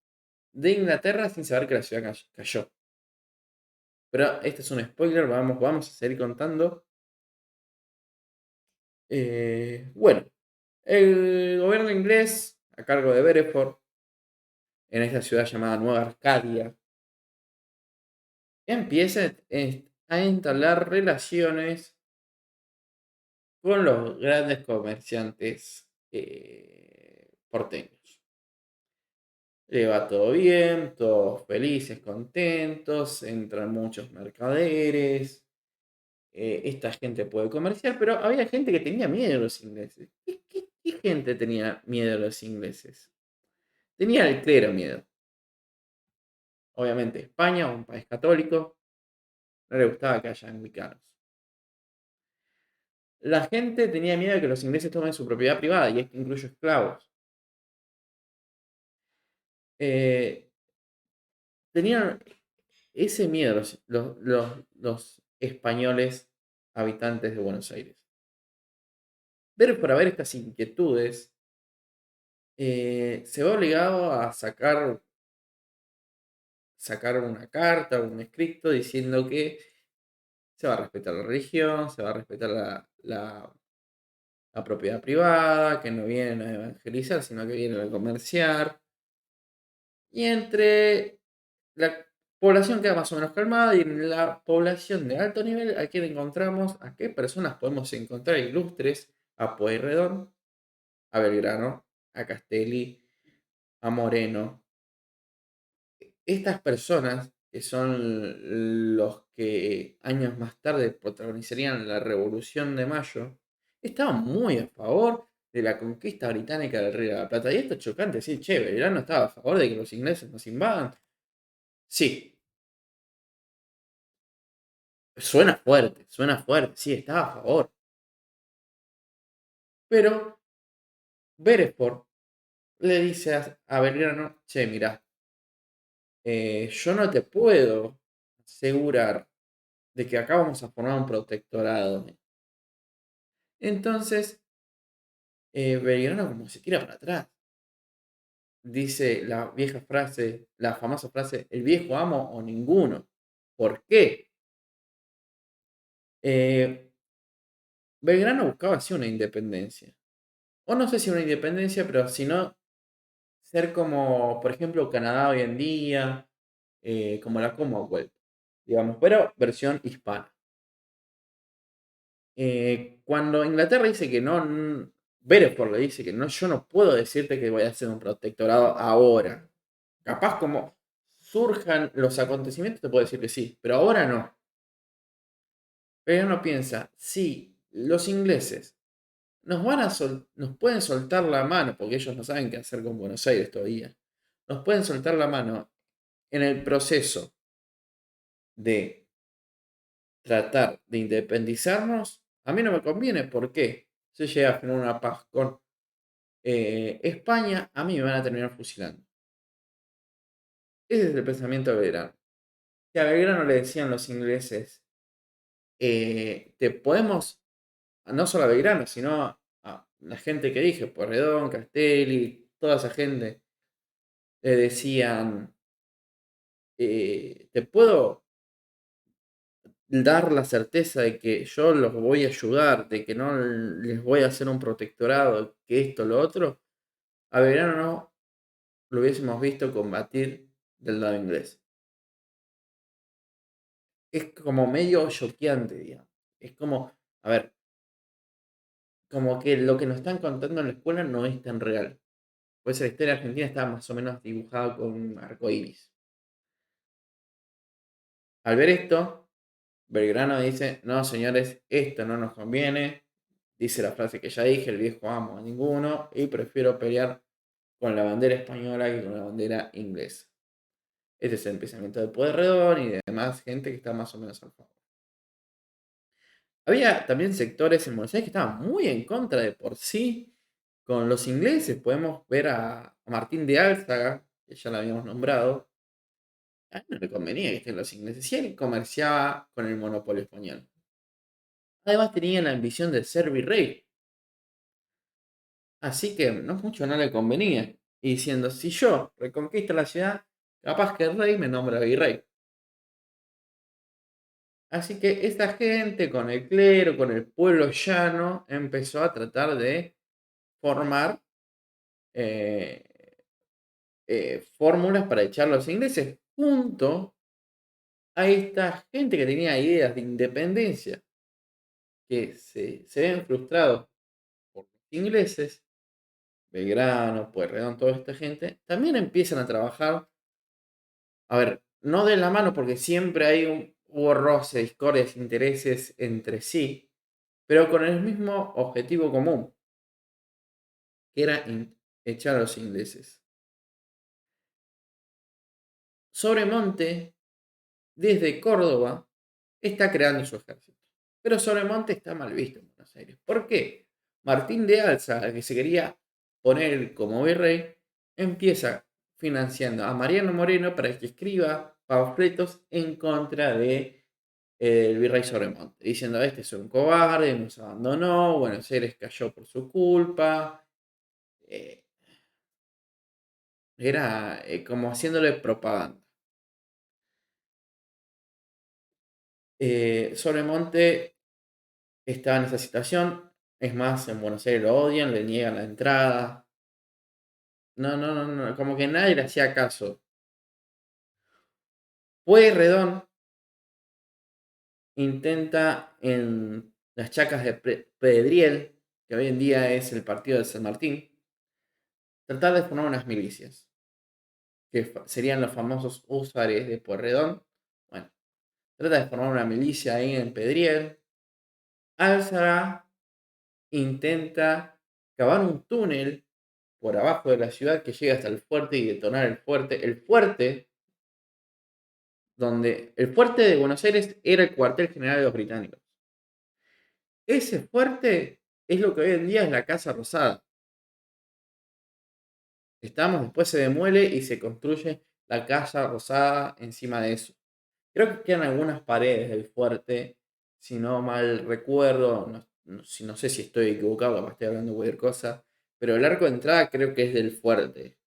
de Inglaterra sin saber que la ciudad cayó. Pero este es un spoiler, vamos a seguir contando. Bueno, el gobierno inglés, a cargo de Bedford, en esta ciudad llamada Nueva Arcadia, empieza a entablar relaciones con los grandes comerciantes porteños. Le va todo bien, todos felices, contentos, entran muchos mercaderes, esta gente puede comerciar, pero había gente que tenía miedo de los ingleses. ¿Qué gente tenía miedo a los ingleses? Tenía el clero miedo. Obviamente, España, un país católico, no le gustaba que haya anglicanos. La gente tenía miedo de que los ingleses tomen su propiedad privada, y esto incluye esclavos. Eh, Tenían ese miedo los españoles habitantes de Buenos Aires. Pero por haber estas inquietudes, se ve obligado a sacar una carta, un escrito diciendo que se va a respetar la religión, se va a respetar la propiedad privada, que no vienen a evangelizar, sino que vienen a comerciar. Y entre la población queda más o menos calmada, y en la población de alto nivel, aquí encontramos a qué personas podemos encontrar ilustres: a Pueyrredón, a Belgrano, a Castelli, a Moreno. Estas personas, que son los que años más tarde protagonizarían la Revolución de Mayo, estaban muy a favor de la conquista británica del Río de la Plata. Y esto es chocante, sí, che, Belgrano estaba a favor de que los ingleses nos invadan. Sí, suena fuerte, sí, estaba a favor. Pero Beresford le dice a Belgrano: che, mirá, yo no te puedo asegurar de que acá vamos a formar un protectorado. Entonces, Belgrano como se tira para atrás. Dice la vieja frase, la famosa frase: el viejo amo o ninguno. ¿Por qué? Eh, Belgrano buscaba así una independencia. O no sé si una independencia, pero si no, ser como, por ejemplo, Canadá hoy en día, como la Commonwealth, digamos, pero versión hispana. Cuando Inglaterra dice que no, Beresford le dice que no, yo no puedo decirte que voy a hacer un protectorado ahora. Capaz como surjan los acontecimientos te puedo decir que sí, pero ahora no. Pero uno piensa: si los ingleses nos pueden soltar la mano, porque ellos no saben qué hacer con Buenos Aires todavía, nos pueden soltar la mano en el proceso de tratar de independizarnos, a mí no me conviene. ¿Por qué? Si llega a firmar una paz con España, a mí me van a terminar fusilando. Ese es el pensamiento de Belgrano. Que a Belgrano le decían los ingleses: te podemos, no solo a Belgrano, sino a la gente que dije, Pueyrredón, Castelli, toda esa gente, le decían: te puedo dar la certeza de que yo los voy a ayudar, de que no les voy a hacer un protectorado, que esto, lo otro. A Belgrano no lo hubiésemos visto combatir del lado inglés. Es como medio choqueante, digamos. Es como, a ver, como que lo que nos están contando en la escuela no es tan real. Pues la historia argentina está más o menos dibujada con un arco iris. Al ver esto, Belgrano dice: no, señores, esto no nos conviene. Dice la frase que ya dije: el viejo amo a ninguno, y prefiero pelear con la bandera española que con la bandera inglesa. Este es el pensamiento de Pueyrredón y de demás gente que está más o menos al favor. Había también sectores en Buenos Aires que estaban muy en contra de por sí con los ingleses. Podemos ver a Martín de Álzaga, que ya lo habíamos nombrado. A él no le convenía que estén los ingleses, si él comerciaba con el monopolio español. Además tenía la ambición de ser virrey, así que mucho no le convenía. Y diciendo: si yo reconquisto la ciudad, capaz que el rey me nombra virrey. Así que esta gente, con el clero, con el pueblo llano, empezó a tratar de formar eh, fórmulas para echar a los ingleses, junto a esta gente que tenía ideas de independencia, que se ven frustrados por los ingleses. Belgrano, Pueyrredón, toda esta gente, también empiezan a trabajar, a ver, no de la mano, porque siempre hubo roce, discordias, intereses entre sí, pero con el mismo objetivo común: que era echar a los ingleses. Sobremonte, desde Córdoba, está creando su ejército. Pero Sobremonte está mal visto en Buenos Aires. ¿Por qué? Martín de Alza, que se quería poner como virrey, empieza financiando a Mariano Moreno para que escriba panfletos en contra de el virrey Sobremonte, diciendo: este es un cobarde, nos abandonó, Buenos Aires cayó por su culpa. Eh, Era como haciéndole propaganda. Sobremonte estaba en esa situación. Es más, en Buenos Aires lo odian, le niegan la entrada. No, no, no, no, como que nadie le hacía caso. Pueyrredón intenta en las chacas de Pedriel, que hoy en día es el partido de San Martín, tratar de formar unas milicias, que serían los famosos húsares de Pueyrredón. Bueno, trata de formar una milicia ahí en Pedriel. Álzara intenta cavar un túnel por abajo de la ciudad que llega hasta el fuerte y detonar el fuerte. El fuerte de Buenos Aires era el cuartel general de los británicos. Ese fuerte es lo que hoy en día es la Casa Rosada. Después se demuele y se construye la Casa Rosada encima de eso. Creo que quedan algunas paredes del fuerte, si no mal recuerdo, no sé si estoy equivocado, capaz estoy hablando de cualquier cosa, pero el arco de entrada creo que es del fuerte,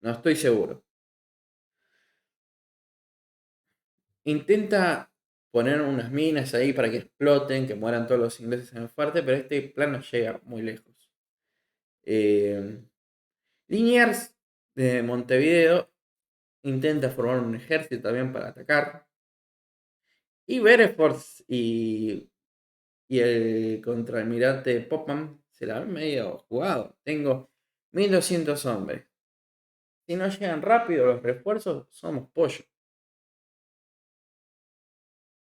no estoy seguro. Intenta poner unas minas ahí para que exploten, que mueran todos los ingleses en el fuerte, pero este plan no llega muy lejos. Eh, Liniers de Montevideo intenta formar un ejército también para atacar. Y Beresford y el contraalmirante Popham se la ven medio jugado. Tengo 1200 hombres. Si no llegan rápido los refuerzos, somos pollo.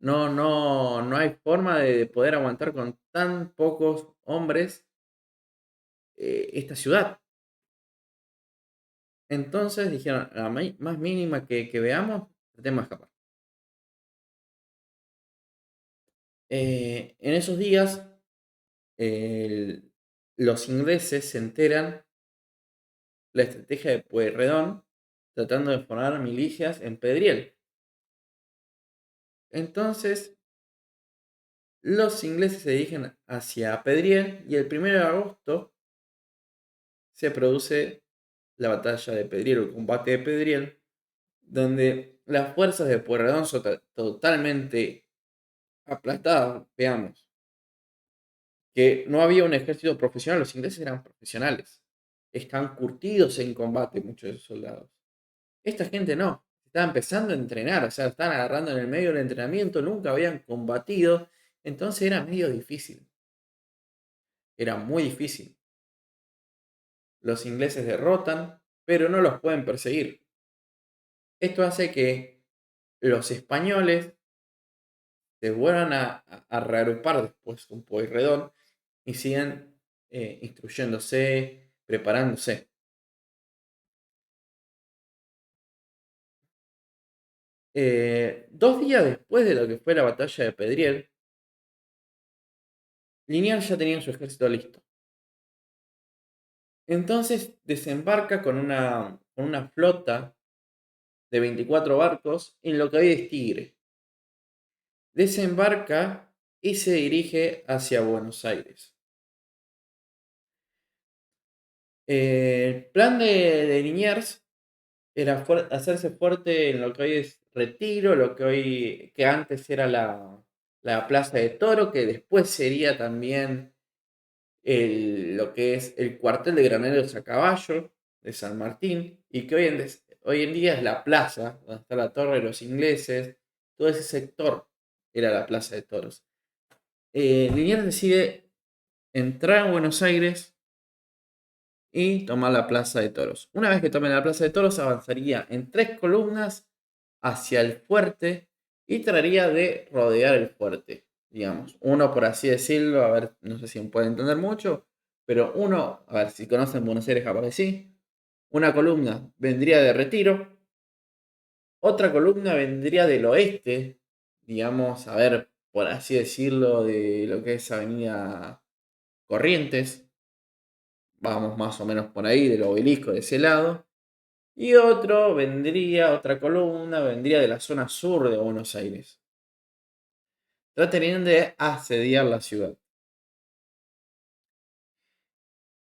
No, no, no hay forma de poder aguantar con tan pocos hombres esta ciudad. Entonces dijeron: la más mínima que veamos, tratemos de escapar. En esos días, los ingleses se enteran la estrategia de Pueyrredón tratando de formar milicias en Pedriel. Entonces, los ingleses se dirigen hacia Pedriel y el 1 de agosto se produce la batalla de Pedriel, el combate de Pedriel, donde las fuerzas de Pueyrredón son totalmente aplastadas. Veamos que no había un ejército profesional, los ingleses eran profesionales, están curtidos en combate muchos de esos soldados. Esta gente no, estaba empezando a entrenar, o sea, estaban agarrando en el medio del entrenamiento, nunca habían combatido, entonces era medio difícil, era muy difícil. Los ingleses derrotan, pero no los pueden perseguir. Esto hace que los españoles se vuelvan a reagrupar después con Pueyrredón y sigan instruyéndose, preparándose. 2 días después de lo que fue la batalla de Pedriel, Liniers ya tenía su ejército listo. Entonces desembarca con una flota de 24 barcos en lo que hoy es Tigre. Desembarca y se dirige hacia Buenos Aires. El plan de Liniers era hacerse fuerte en lo que hoy es Retiro, que antes era la Plaza de Toro, que después sería también lo que es el cuartel de graneros a caballo de San Martín, y que hoy en día es la plaza donde está la torre de los ingleses. Todo ese sector era la Plaza de Toros. Liniers decide entrar a Buenos Aires y tomar la Plaza de Toros. Una vez que tome la Plaza de Toros, avanzaría en 3 columnas hacia el fuerte y trataría de rodear el fuerte, digamos. Uno, por así decirlo, a ver, no sé si me puede entender mucho. pero uno, a ver, si conocen Buenos Aires, capaz que sí, una columna vendría de Retiro, otra columna vendría del oeste, digamos, a ver, por así decirlo, de lo que es Avenida Corrientes, vamos más o menos por ahí, del obelisco de ese lado, y otra columna vendría de la zona sur de Buenos Aires. Tratarían de asediar la ciudad.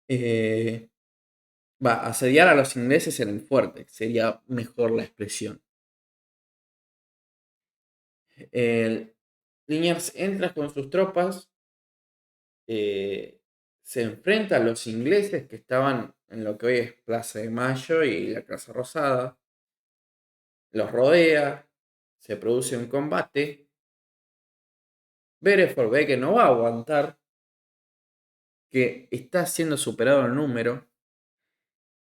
Eh, asediar a los ingleses en el fuerte, sería mejor la expresión. Liniers entra con sus tropas, se enfrenta a los ingleses que estaban en lo que hoy es Plaza de Mayo y la Casa Rosada, los rodea, se produce un combate, Beresford ve que no va a aguantar, que está siendo superado el número,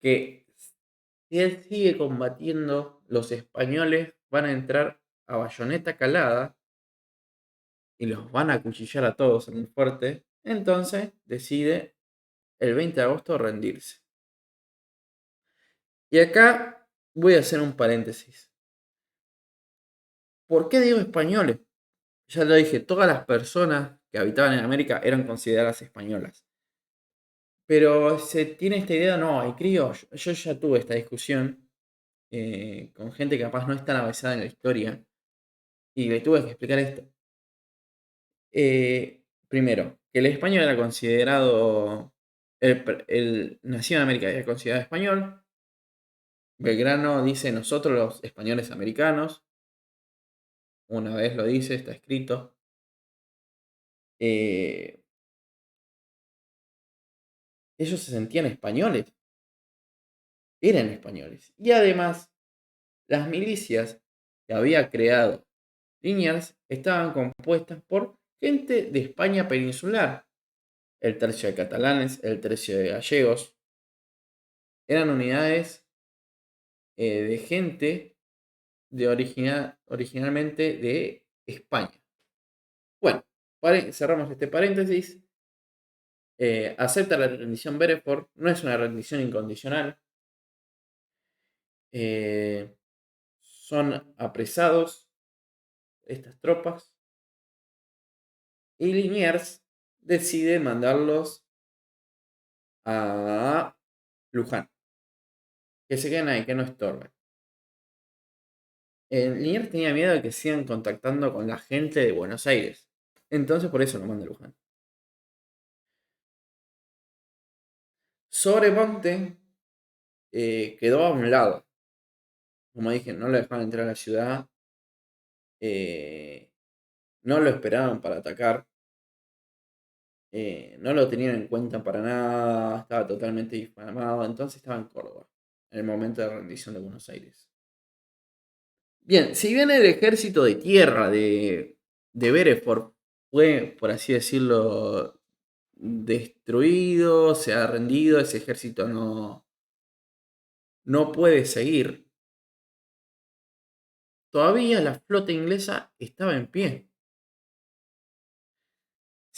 que si él sigue combatiendo, los españoles van a entrar a bayoneta calada y los van a acuchillar a todos en el fuerte. Entonces decide el 20 de agosto rendirse. Y acá voy a hacer un paréntesis. ¿Por qué digo españoles? Ya lo dije, todas las personas que habitaban en América eran consideradas españolas. Pero se tiene esta idea, no, hay criollos. Yo ya tuve esta discusión con gente que capaz no es tan avanzada en la historia. Y le tuve que explicar esto. Primero, que el español era considerado. El nacido en América era considerado español. Belgrano dice nosotros los españoles americanos. Una vez lo dice, está escrito. Eh, ellos se sentían españoles. Eran españoles. Y además, las milicias que había creado Liniers estaban compuestas por gente de España peninsular. El tercio de catalanes, el tercio de gallegos. Eran unidades de gente originalmente de España. Bueno, cerramos este paréntesis. Acepta la rendición Beresford, no es una rendición incondicional. Son apresados estas tropas y Liniers decide mandarlos a Luján, que se queden ahí, que no estorben. Liniers tenía miedo de que sigan contactando con la gente de Buenos Aires, entonces por eso lo manda a Luján. Sobremonte quedó a un lado. Como dije, no lo dejaban entrar a la ciudad. No lo esperaban para atacar. No lo tenían en cuenta para nada. Estaba totalmente difamado. Entonces estaba en Córdoba. En el momento de rendición de Buenos Aires. Bien, si bien el ejército de tierra de Beresford fue, por así decirlo, destruido, se ha rendido, ese ejército no puede seguir. Todavía la flota inglesa estaba en pie.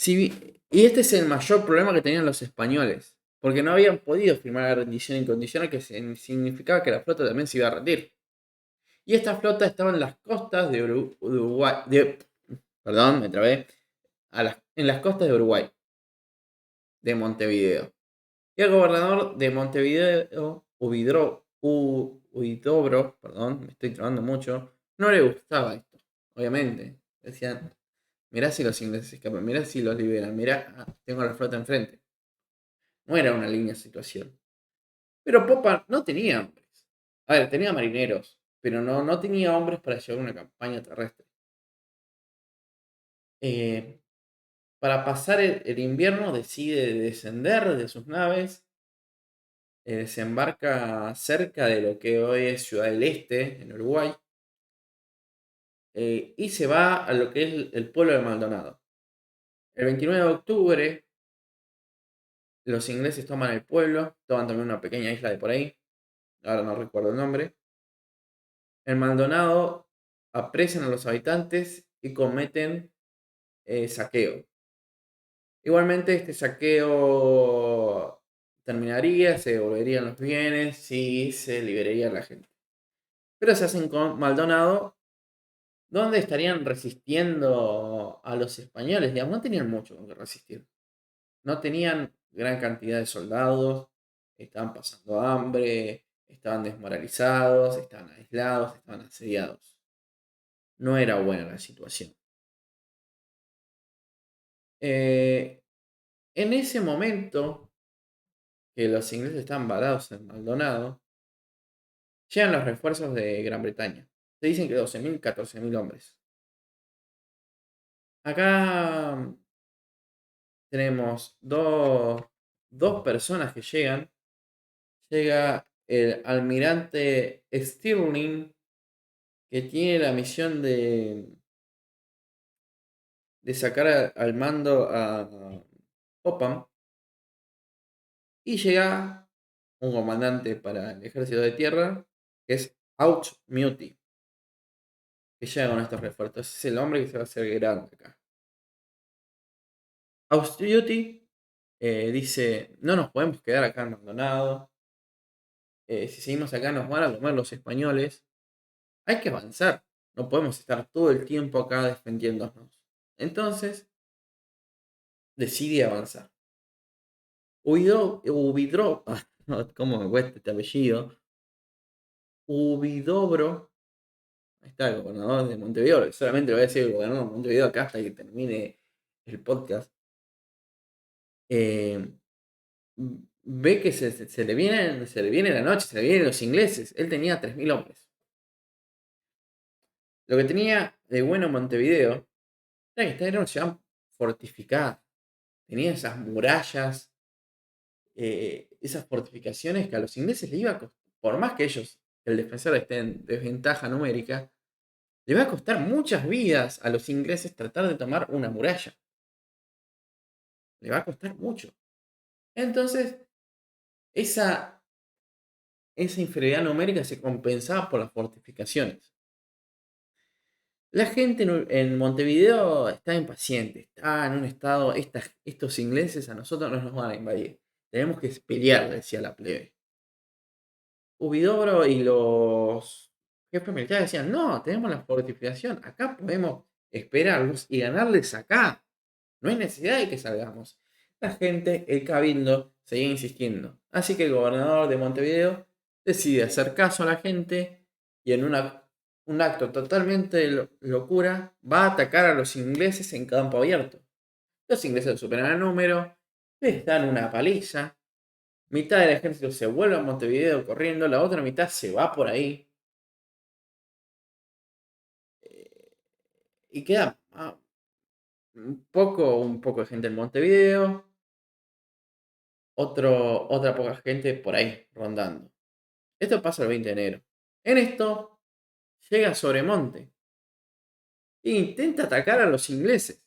Y este es el mayor problema que tenían los españoles, porque no habían podido firmar la rendición incondicional, que significaba que la flota también se iba a rendir. Y esta flota estaba en las costas de Uruguay, perdón, me trabé, en las costas de Uruguay, de Montevideo. Y el gobernador de Montevideo, Huidobro, perdón, me estoy trabando mucho, no le gustaba esto, obviamente. Decían, mirá si los ingleses escapan, mirá si los liberan, mirá, tengo la flota enfrente. No era una línea de situación. Pero Popa no tenía hombres. A ver, tenía marineros, pero no tenía hombres para llevar una campaña terrestre. Eh, para pasar el invierno decide descender de sus naves, desembarca cerca de lo que hoy es Ciudad del Este, en Uruguay, y se va a lo que es el pueblo de Maldonado. El 29 de octubre, los ingleses toman el pueblo, toman también una pequeña isla de por ahí, ahora no recuerdo el nombre. En Maldonado apresan a los habitantes y cometen saqueo. Igualmente este saqueo terminaría, se devolverían los bienes y se liberaría a la gente. Pero se hacen con Maldonado, donde estarían resistiendo a los españoles. Digamos, no tenían mucho con que resistir. No tenían gran cantidad de soldados, estaban pasando hambre, estaban desmoralizados, estaban aislados, estaban asediados. No era buena la situación. En ese momento que los ingleses estaban varados en Maldonado, llegan los refuerzos de Gran Bretaña. Se dicen que 12.000, 14.000 hombres. Acá tenemos dos personas que llegan. Llega el almirante Stirling, que tiene la misión de sacar al mando a Popham. Y llega un comandante para el ejército de tierra, que es Auchmuty, que llega con estos refuerzos. Es el hombre que se va a hacer grande acá. Auchmuty dice, no nos podemos quedar acá abandonados. Si seguimos acá nos van a comer los españoles. Hay que avanzar. No podemos estar todo el tiempo acá defendiéndonos. Entonces, decide avanzar. Huidobro, ¿cómo me cuesta este apellido? Huidobro, ahí está el gobernador de Montevideo. Solamente le voy a decir el gobernador de Montevideo acá hasta que termine el podcast. Eh, Ve que se le viene la noche, se le vienen los ingleses. Él tenía 3.000 hombres. Lo que tenía de bueno Montevideo era que era una ciudad fortificada. Tenía esas murallas, esas fortificaciones que a los ingleses le iba a costar, por más que ellos, el defensor esté en desventaja numérica, le va a costar muchas vidas a los ingleses tratar de tomar una muralla. Le va a costar mucho. Entonces, esa inferioridad numérica se compensaba por las fortificaciones. La gente en Montevideo está impaciente, está en un estado, estos ingleses a nosotros no nos van a invadir. Tenemos que pelear, decía la plebe. Huidobro y los jefes militares decían, no, tenemos la fortificación, acá podemos esperarlos y ganarles acá. No hay necesidad de que salgamos. La gente, el cabildo, seguía insistiendo. Así que el gobernador de Montevideo decide hacer caso a la gente y en un acto totalmente de locura va a atacar a los ingleses en campo abierto. Los ingleses superan el número, les dan una paliza. Mitad del ejército se vuelve a Montevideo corriendo, la otra mitad se va por ahí. Y queda un poco de gente en Montevideo, otra poca gente por ahí rondando. Esto pasa el 20 de enero. En esto llega Sobremonte e intenta atacar a los ingleses.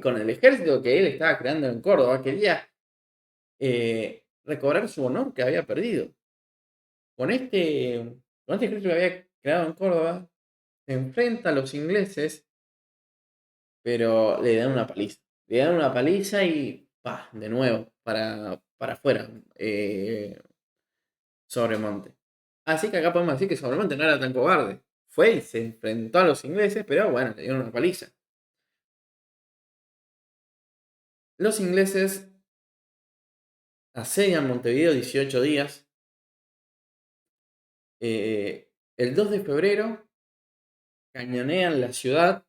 Con el ejército que él estaba creando en Córdoba, quería recobrar su honor que había perdido. Con este ejército que había creado en Córdoba, se enfrenta a los ingleses, pero le dan una paliza. Le dan una paliza y pa, de nuevo, para afuera. Sobremonte. Así que acá podemos decir que Sobremonte no era tan cobarde. Fue y se enfrentó a los ingleses, pero bueno, le dieron una paliza. Los ingleses asedian Montevideo 18 días. El 2 de febrero cañonean la ciudad,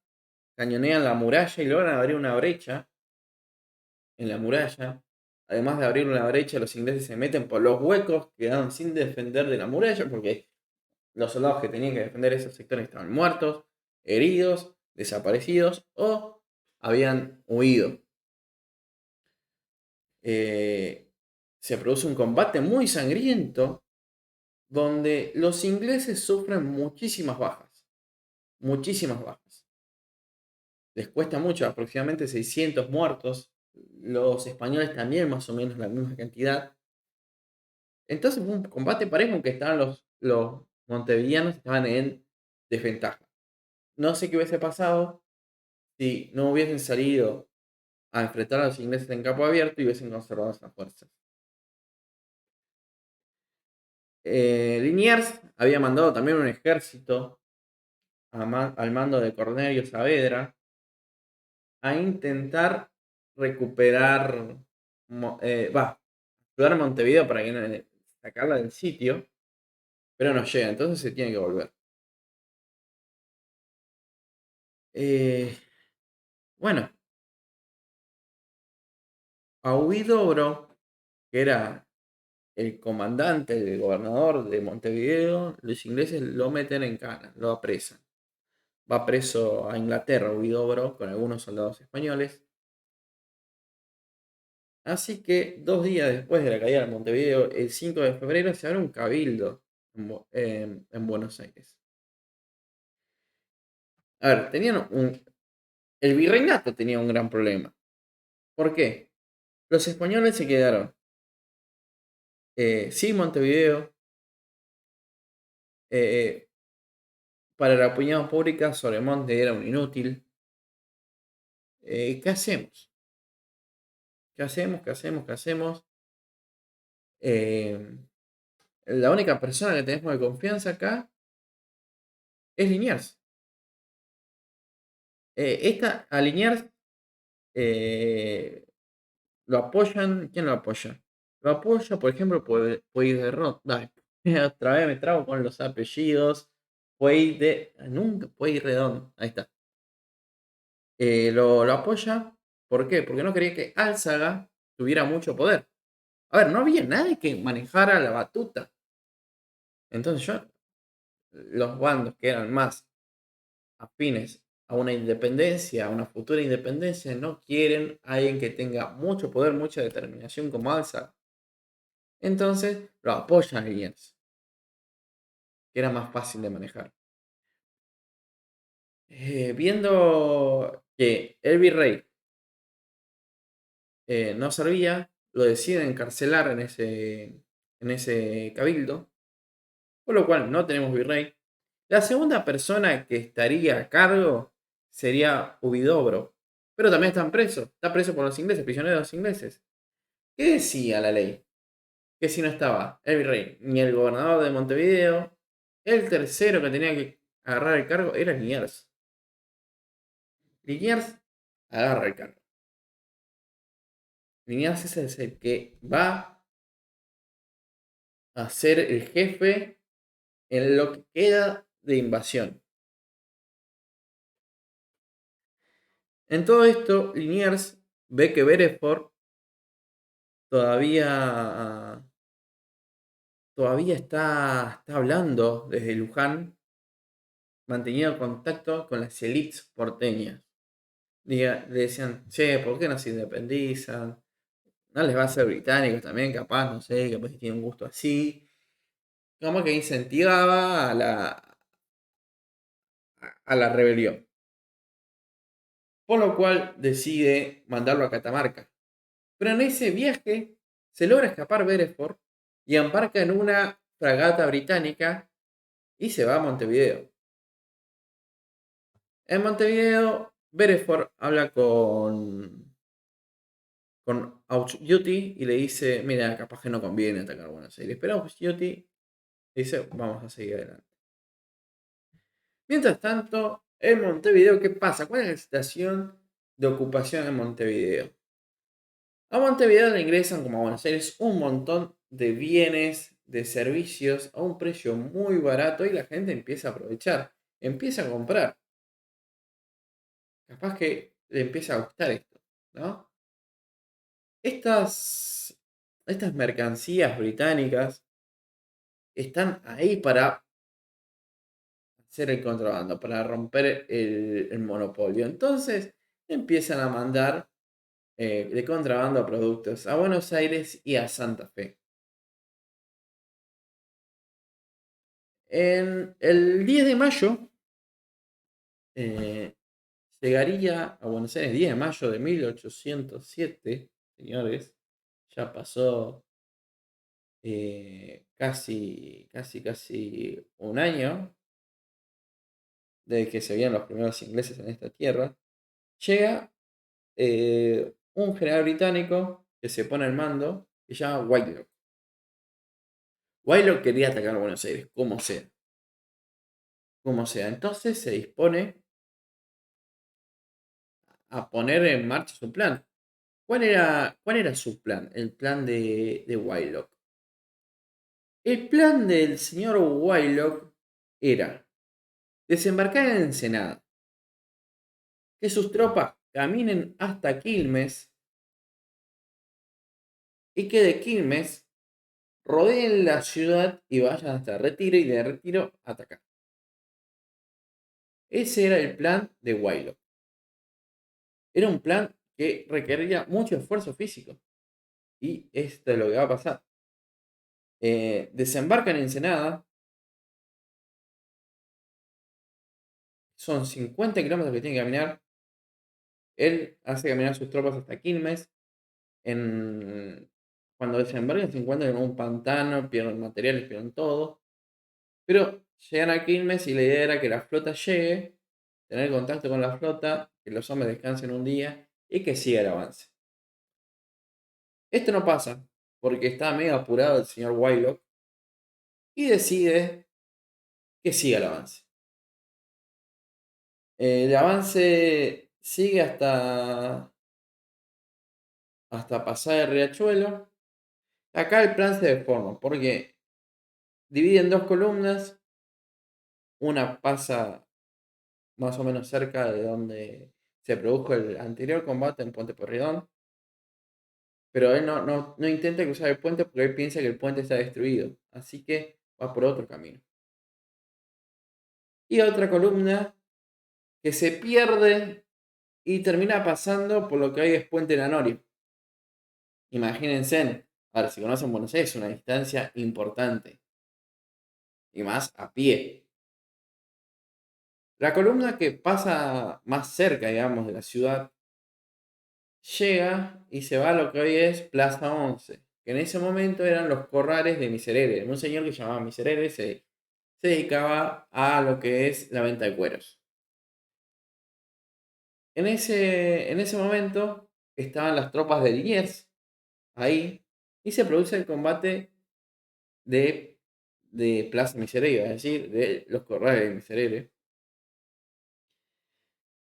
cañonean la muralla y logran abrir una brecha en la muralla. Además de abrir una brecha, los ingleses se meten por los huecos, quedaron sin defender de la muralla porque los soldados que tenían que defender esos sectores estaban muertos, heridos, desaparecidos o habían huido. Se produce un combate muy sangriento donde los ingleses sufren muchísimas bajas. Muchísimas bajas. Les cuesta mucho, aproximadamente 600 muertos. Los españoles también más o menos la misma cantidad. Entonces fue un combate parejo en que estaban los montevideanos estaban en desventaja. No sé qué hubiese pasado si no hubiesen salido a enfrentar a los ingleses en campo abierto y hubiesen conservado esas fuerzas. Liniers había mandado también un ejército al mando de Cornelio Saavedra a intentar recuperar, ayudar a Montevideo para que sacarla del sitio, pero no llega, entonces se tiene que volver. Bueno, a Huidobro, que era el comandante, el gobernador de Montevideo, los ingleses lo meten en cana, lo apresan. Va preso a Inglaterra, Huidobro, con algunos soldados españoles. Así que 2 días después de la caída de Montevideo, el 5 de febrero, se abre un cabildo en Buenos Aires. A ver, el virreinato tenía un gran problema. ¿Por qué? Los españoles se quedaron sin Montevideo. Para la opinión pública, Sobremonte era un inútil. ¿Qué hacemos? ¿Qué hacemos? ¿Qué hacemos? ¿Qué hacemos? La única persona que tenemos de confianza acá es Liniers. A Liniers lo apoyan. ¿Quién lo apoya? Lo apoya, por ejemplo, Pueyrredón. Otra vez me trago con los apellidos. Nunca Pueyrredón. Ahí está. Lo apoya. ¿Por qué? Porque no quería que Álzaga tuviera mucho poder. A ver, no había nadie que manejara la batuta. Entonces los bandos que eran más afines a una independencia, a una futura independencia, no quieren a alguien que tenga mucho poder, mucha determinación como Álzaga. Entonces lo apoyan a Liniers, que era más fácil de manejar. Viendo que el virrey no servía, lo deciden encarcelar en ese cabildo, por lo cual no tenemos virrey. La segunda persona que estaría a cargo sería Huidobro, pero también está preso por los ingleses, prisionero de los ingleses. ¿Qué decía la ley? Que si no estaba el virrey ni el gobernador de Montevideo, el tercero que tenía que agarrar el cargo era Liniers. Liniers agarra el cargo. Liniers es el que va a ser el jefe en lo que queda de invasión. En todo esto, Liniers ve que Beresford todavía, todavía está hablando desde Luján, manteniendo contacto con las élites porteñas. Le decían, che, ¿por qué no se independizan? No les va a ser británicos también, capaz, no sé, capaz que tienen un gusto así. Como que incentivaba a la rebelión. Por lo cual decide mandarlo a Catamarca. Pero en ese viaje se logra escapar Beresford y embarca en una fragata británica y se va a Montevideo. En Montevideo, Beresford habla con Auch-Duty y le dice, mira, capaz que no conviene atacar Buenos Aires. Pero Auch-Duty dice, vamos a seguir adelante. Mientras tanto, en Montevideo, ¿qué pasa? ¿Cuál es la situación de ocupación en Montevideo? A Montevideo le ingresan, como a Buenos Aires, un montón de bienes, de servicios a un precio muy barato y la gente empieza a aprovechar, empieza a comprar. Capaz que le empieza a gustar esto, ¿no? Estas mercancías británicas están ahí para hacer el contrabando, para romper el monopolio. Entonces empiezan a mandar de contrabando productos a Buenos Aires y a Santa Fe. En el 10 de mayo eh, llegaría a Buenos Aires, 10 de mayo de 1807, señores, ya pasó casi un año desde que se veían los primeros ingleses en esta tierra. Llega un general británico que se pone al mando, que se llama Whitelock. Whitelock quería atacar a Buenos Aires, como sea. Como sea. Entonces se dispone a poner en marcha su plan. ¿Cuál era su plan? El plan de Whitelock. El plan del señor Whitelock era desembarcar en Ensenada, que sus tropas caminen hasta Quilmes y que de Quilmes rodeen la ciudad y vayan hasta Retiro y de Retiro atacar. Ese era el plan de Whitelock. Era un plan que requería mucho esfuerzo físico. Y esto es lo que va a pasar. Desembarcan en Ensenada. Son 50 kilómetros que tiene que caminar. Él hace caminar sus tropas hasta Quilmes. Cuando desembarcan se encuentran en un pantano, pierden materiales, pierden todo. Pero llegan a Quilmes y la idea era que la flota llegue, tener contacto con la flota, que los hombres descansen un día y que siga el avance. Esto no pasa, porque está medio apurado el señor Whitelock y decide que siga el avance. El avance sigue hasta pasar el riachuelo. Acá el plan se deforma porque divide en dos columnas. Una pasa más o menos cerca de donde se produjo el anterior combate en Puente Porredón. Pero él no intenta cruzar el puente porque él piensa que el puente está destruido. Así que va por otro camino. Y otra columna que se pierde y termina pasando por lo que hoy es Puente La Noria. Imagínense, a ver, si conocen Buenos Aires, es una distancia importante. Y más a pie. La columna que pasa más cerca, digamos, de la ciudad, llega y se va a lo que hoy es Plaza 11, que en ese momento eran los corrales de Miserere. Un señor que se llamaba Miserere se dedicaba a lo que es la venta de cueros. En ese momento estaban las tropas de Liniers ahí y se produce el combate de, de Plaza Miserere, es decir, de los corrales de Miserere,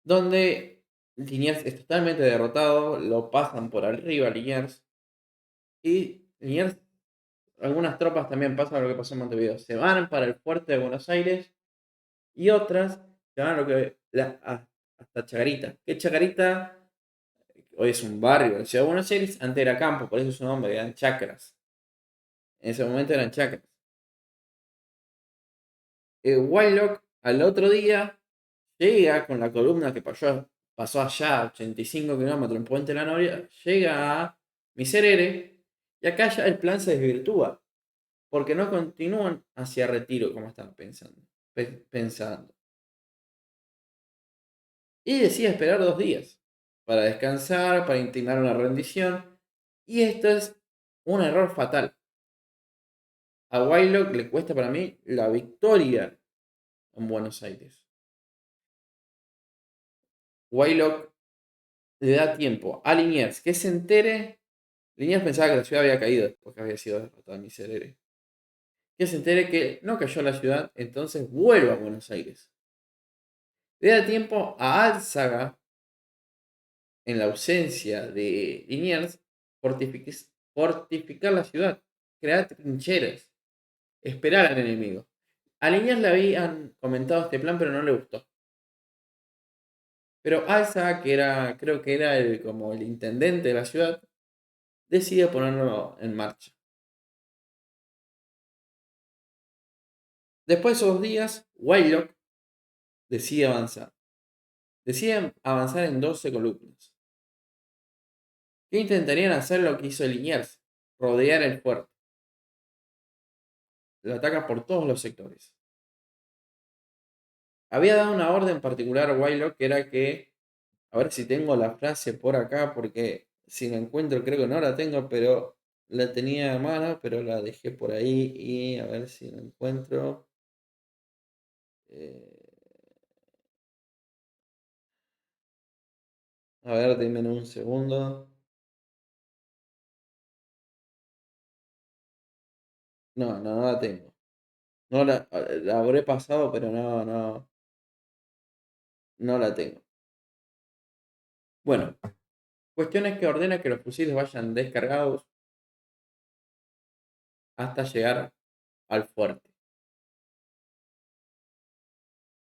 donde Liniers es totalmente derrotado, lo pasan por arriba Liniers y Liniers, algunas tropas también pasan lo que pasó en Montevideo, se van para el fuerte de Buenos Aires y otras se van a lo que hasta Chacarita. Que Chacarita hoy es un barrio de la ciudad de Buenos Aires, antes era campo, por eso su nombre, eran chacras. En ese momento eran chacras. Whitelock al otro día llega con la columna que pasó allá, 85 kilómetros en Puente de la Noria, llega a Miserere y acá ya el plan se desvirtúa, porque no continúan hacia Retiro como estaban pensando. Y decide esperar 2 días para descansar, para intimar una rendición. Y esto es un error fatal. A Whitelock le cuesta para mí la victoria en Buenos Aires. Whitelock le da tiempo a Liniers que se entere. Liniers pensaba que la ciudad había caído después que había sido derrotada en Miserere. Que se entere que no cayó la ciudad, entonces vuelve a Buenos Aires. Le da tiempo a Álzaga, en la ausencia de Liniers, fortificar la ciudad, crear trincheras, esperar al enemigo. A Liniers le habían comentado este plan, pero no le gustó. Pero Alza, creo que era como el intendente de la ciudad, decide ponerlo en marcha. Después de esos días, Whitelock decide avanzar. Deciden avanzar en 12 columnas. Que intentarían hacer lo que hizo Liniers, rodear el fuerte. Lo ataca por todos los sectores. Había dado una orden particular a Whitelock que era que, a ver si tengo la frase por acá, porque si la encuentro creo que no la tengo, pero la tenía a mano, pero la dejé por ahí y a ver si la encuentro. Eh, a ver, denme un segundo. No, no, no la tengo. No la habré pasado, pero no la tengo. Bueno, cuestión es que ordena que los fusiles vayan descargados hasta llegar al fuerte.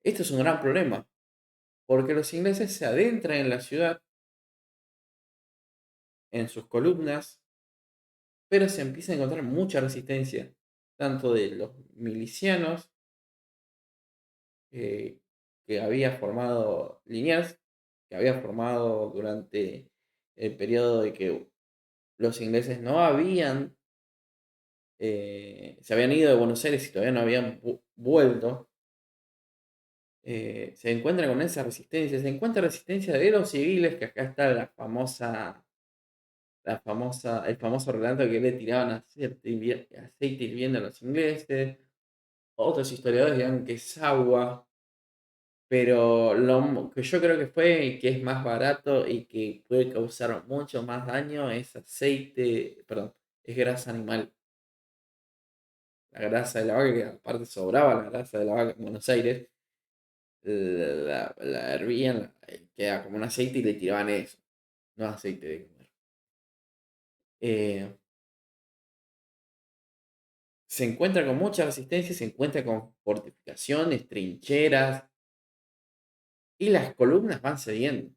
Esto es un gran problema, porque los ingleses se adentran en la ciudad, en sus columnas, pero se empieza a encontrar mucha resistencia, tanto de los milicianos eh, que había formado Liniers, que había formado durante el periodo de que los ingleses no habían, se habían ido de Buenos Aires y todavía no habían vuelto. Se encuentra con esa resistencia, se encuentra resistencia de los civiles, que acá está el famoso relato que le tiraban aceite hirviendo a los ingleses. Otros historiadores dirán que es agua, pero lo que yo creo que fue que es más barato y que puede causar mucho más daño es aceite, perdón, es grasa animal. La grasa de la vaca, que aparte sobraba la grasa de la vaca en Buenos Aires, la hervían, queda como un aceite y le tiraban eso, no aceite de comer. Eh, Se encuentra con mucha resistencia, se encuentra con fortificaciones, trincheras, y las columnas van cediendo,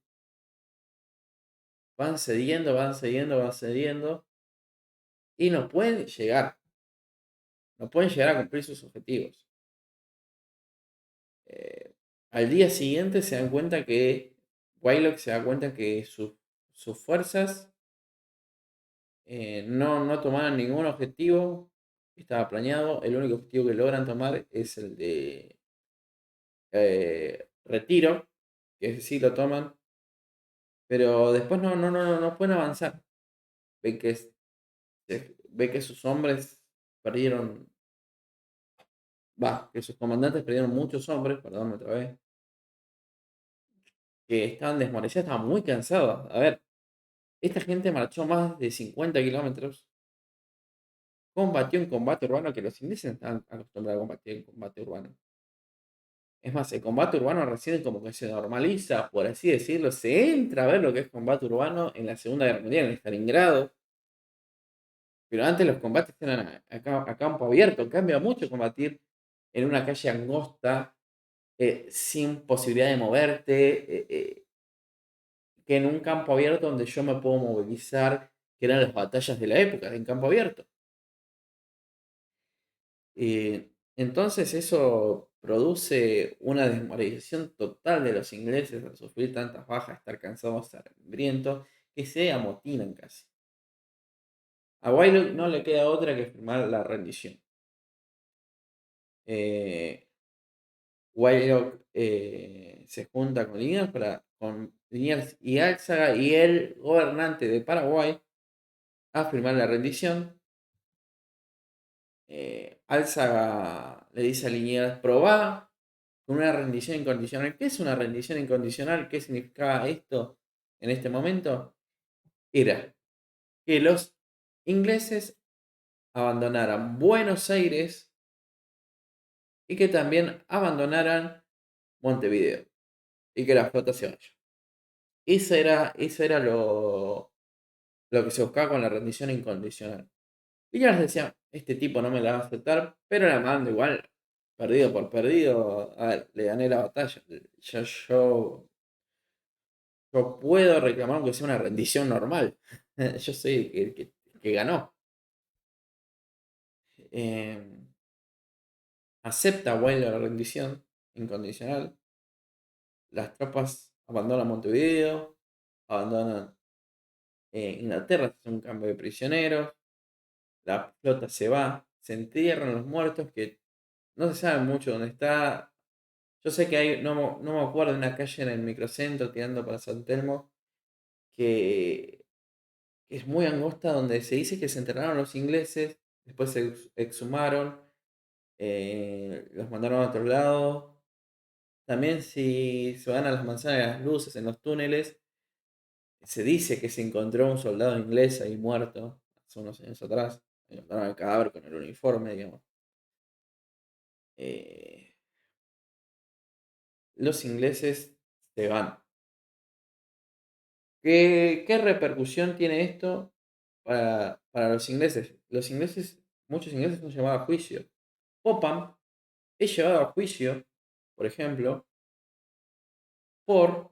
van cediendo, van cediendo, van cediendo, y no pueden llegar a cumplir sus objetivos. Eh, Al día siguiente se dan cuenta que Wylock se da cuenta que sus fuerzas no tomaron ningún objetivo que estaba planeado. El único objetivo que logran tomar es el de retiro, que ese sí lo toman, pero después no pueden avanzar. Ven que, ve que sus hombres perdieron, que sus comandantes perdieron muchos hombres, perdón otra vez, que estaban desmoralizados, estaban muy cansados. A ver, esta gente marchó más de 50 kilómetros, combatió en combate urbano, que los ingleses están acostumbrados a combatir en combate urbano. Es más, el combate urbano recién como que se normaliza, por así decirlo, se entra a ver lo que es combate urbano en la Segunda Guerra Mundial, en Stalingrado, pero antes los combates eran a campo abierto, cambia mucho combatir en una calle angosta, sin posibilidad de moverte, que en un campo abierto donde yo me puedo movilizar, que eran las batallas de la época, en campo abierto. Entonces eso produce una desmoralización total de los ingleses al sufrir tantas bajas, estar cansados, hambrientos, que se amotinan casi. A Wylock no le queda otra que firmar la rendición. Eh, Wylock se junta con Liniers y Álzaga y el gobernante de Paraguay a firmar la rendición. Álzaga le dice a Liniers: probá con una rendición incondicional. ¿Qué es una rendición incondicional? ¿Qué significaba esto en este momento? Era que los ingleses abandonaran Buenos Aires y que también abandonaran Montevideo y que la flota se vaya. Eso era lo que se buscaba con la rendición incondicional. Y ya les decía, este tipo no me la va a aceptar, pero la mando igual, perdido por perdido. A ver, le gané la batalla. Yo puedo reclamar aunque sea una rendición normal. Yo soy el que ganó. Eh, Acepta Wilde la rendición incondicional. Las tropas abandonan Montevideo, abandonan Inglaterra, hace un cambio de prisioneros. La flota se va, se entierran los muertos, que no se sabe mucho dónde está. Yo sé que hay, no me acuerdo, de una calle en el microcentro tirando para San Telmo, que es muy angosta, donde se dice que se enterraron los ingleses, después se exhumaron, los mandaron a otro lado. También, si se van a las manzanas de las luces en los túneles, se dice que se encontró un soldado inglés ahí muerto hace unos años atrás, encontraron el cadáver con el uniforme, digamos. Eh, los ingleses se van. ¿Qué repercusión tiene esto para los ingleses? Los ingleses, muchos ingleses son llevados a juicio. Popham es llevado a juicio, por ejemplo, por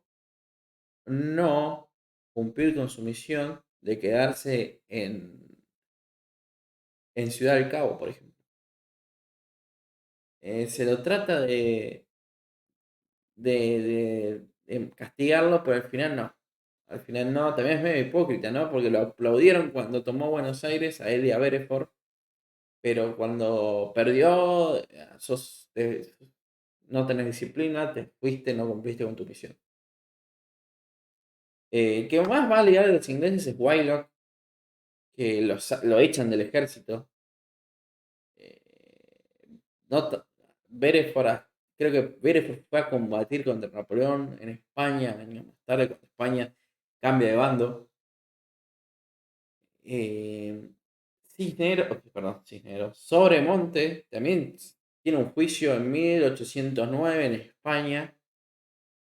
no cumplir con su misión de quedarse en Ciudad del Cabo, por ejemplo. Se lo trata de castigarlo, pero al final no. Al final no, también es medio hipócrita, ¿no? Porque lo aplaudieron cuando tomó Buenos Aires a él y a Bereford, pero cuando perdió, no tenés disciplina, te fuiste, no cumpliste con tu misión. El que más va a ligar de los ingleses es Wylock, que lo echan del ejército. Eh, no, Bereford, creo que Bereford fue a combatir contra Napoleón en España, años más tarde, cuando España cambia de bando. Eh, Cisneros, Sobremonte también tiene un juicio en 1809 en España,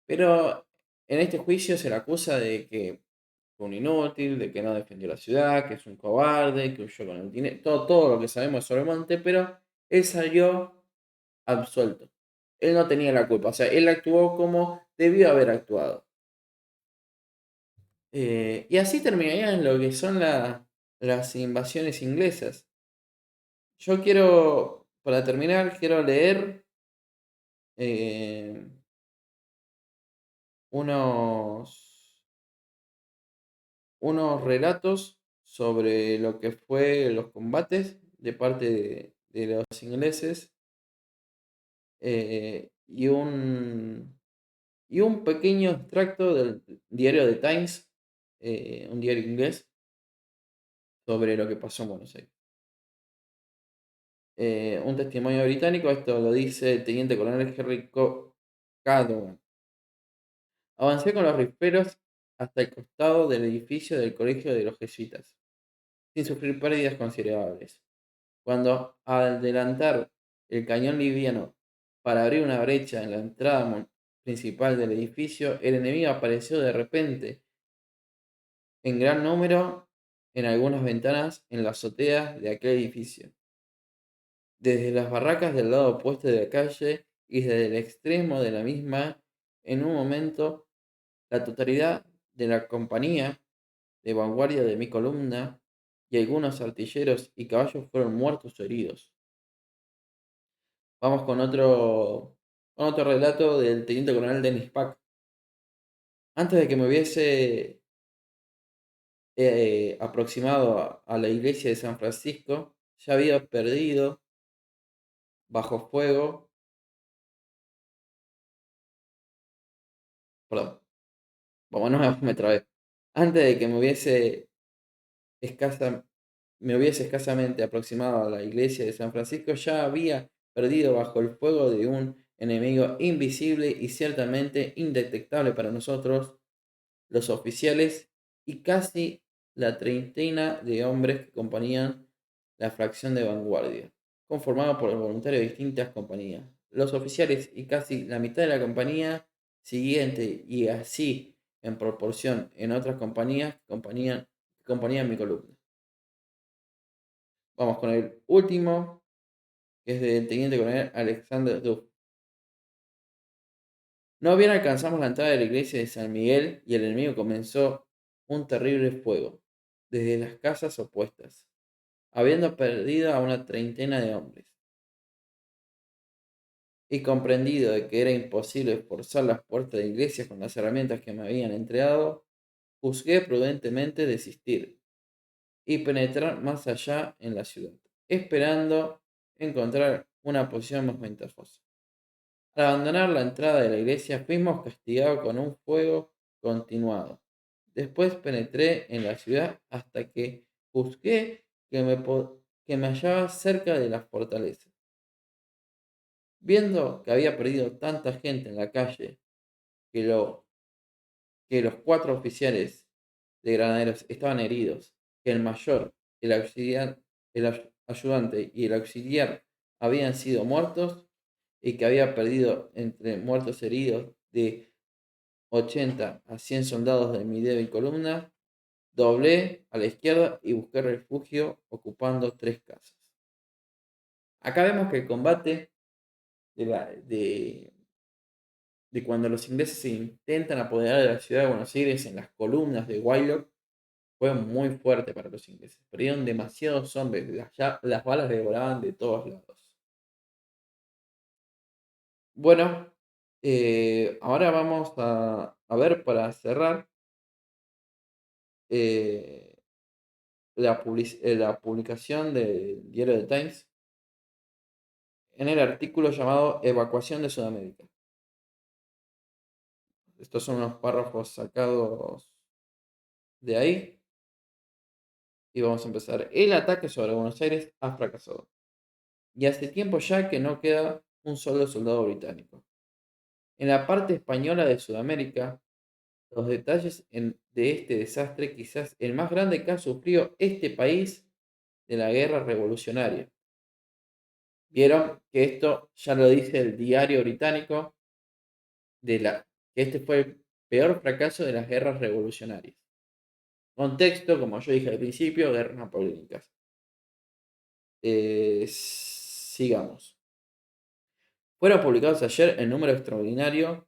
pero en este juicio se le acusa de que fue un inútil, de que no defendió la ciudad, que es un cobarde, que huyó con el dinero, todo lo que sabemos de Sobremonte, pero él salió absuelto. Él no tenía la culpa, o sea, él actuó como debió haber actuado. Y así terminarían lo que son las invasiones inglesas. Yo quiero, para terminar, quiero leer eh, unos, unos relatos sobre lo que fue los combates de parte de los ingleses y un pequeño extracto del diario The Times, un diario inglés, sobre lo que pasó en Buenos Aires. Un testimonio británico, esto lo dice el teniente coronel Henry Cadogan. Avancé con los risperos hasta el costado del edificio del colegio de los jesuitas, sin sufrir pérdidas considerables. Cuando, al adelantar el cañón liviano para abrir una brecha en la entrada principal del edificio, el enemigo apareció de repente en gran número en algunas ventanas en la azotea de aquel edificio. Desde las barracas del lado opuesto de la calle y desde el extremo de la misma, en un momento, la totalidad de la compañía de vanguardia de mi columna y algunos artilleros y caballos fueron muertos o heridos. Vamos con otro relato del teniente coronel Dennis Pack. Antes de que me hubiese aproximado a la iglesia de San Francisco, ya había perdido bajo fuego, perdón, bueno, no me trabé. Antes de que escasa, me hubiese escasamente aproximado a la iglesia de San Francisco, ya había perdido bajo el fuego de un enemigo invisible y ciertamente indetectable para nosotros, los oficiales, y casi la treintena de hombres que componían la fracción de vanguardia, conformada por voluntarios de distintas compañías. Los oficiales y casi la mitad de la compañía siguiente y así en proporción en otras compañías que componían mi columna. Vamos con el último, que es del teniente coronel Alexander Duff. No bien alcanzamos la entrada de la iglesia de San Miguel y el enemigo comenzó un terrible fuego desde las casas opuestas, habiendo perdido a una treintena de hombres. Y comprendido de que era imposible forzar las puertas de la iglesia con las herramientas que me habían entregado, juzgué prudentemente desistir y penetrar más allá en la ciudad, esperando encontrar una posición más ventajosa. Al abandonar la entrada de la iglesia fuimos castigados con un fuego continuado. Después penetré en la ciudad hasta que juzgué que me hallaba cerca de las fortalezas. Viendo que había perdido tanta gente en la calle, que, lo, que los cuatro oficiales de granaderos estaban heridos, que el mayor, el auxiliar el ayudante y el auxiliar habían sido muertos y que había perdido entre muertos y heridos de 80 a 100 soldados de mi débil columna, doblé a la izquierda y busqué refugio ocupando 3 casas. Acá vemos que el combate de cuando los ingleses se intentan apoderar de la ciudad de Buenos Aires en las columnas de Wylock fue muy fuerte para los ingleses. Perdieron demasiados hombres, las balas le volaban de todos lados. Bueno, ahora vamos a ver para cerrar eh, la publicación del diario The Times en el artículo llamado Evacuación de Sudamérica. Estos son unos párrafos sacados de ahí y vamos a empezar. El ataque sobre Buenos Aires ha fracasado. Y hace tiempo ya que no queda un solo soldado británico. En la parte española de Sudamérica, los detalles de este desastre, quizás el más grande que ha sufrido este país de la guerra revolucionaria. Vieron que esto ya lo dice el diario británico, que este fue el peor fracaso de las guerras revolucionarias. Contexto, como yo dije al principio, guerras napoleónicas. Sigamos. Fueron publicados ayer en número extraordinario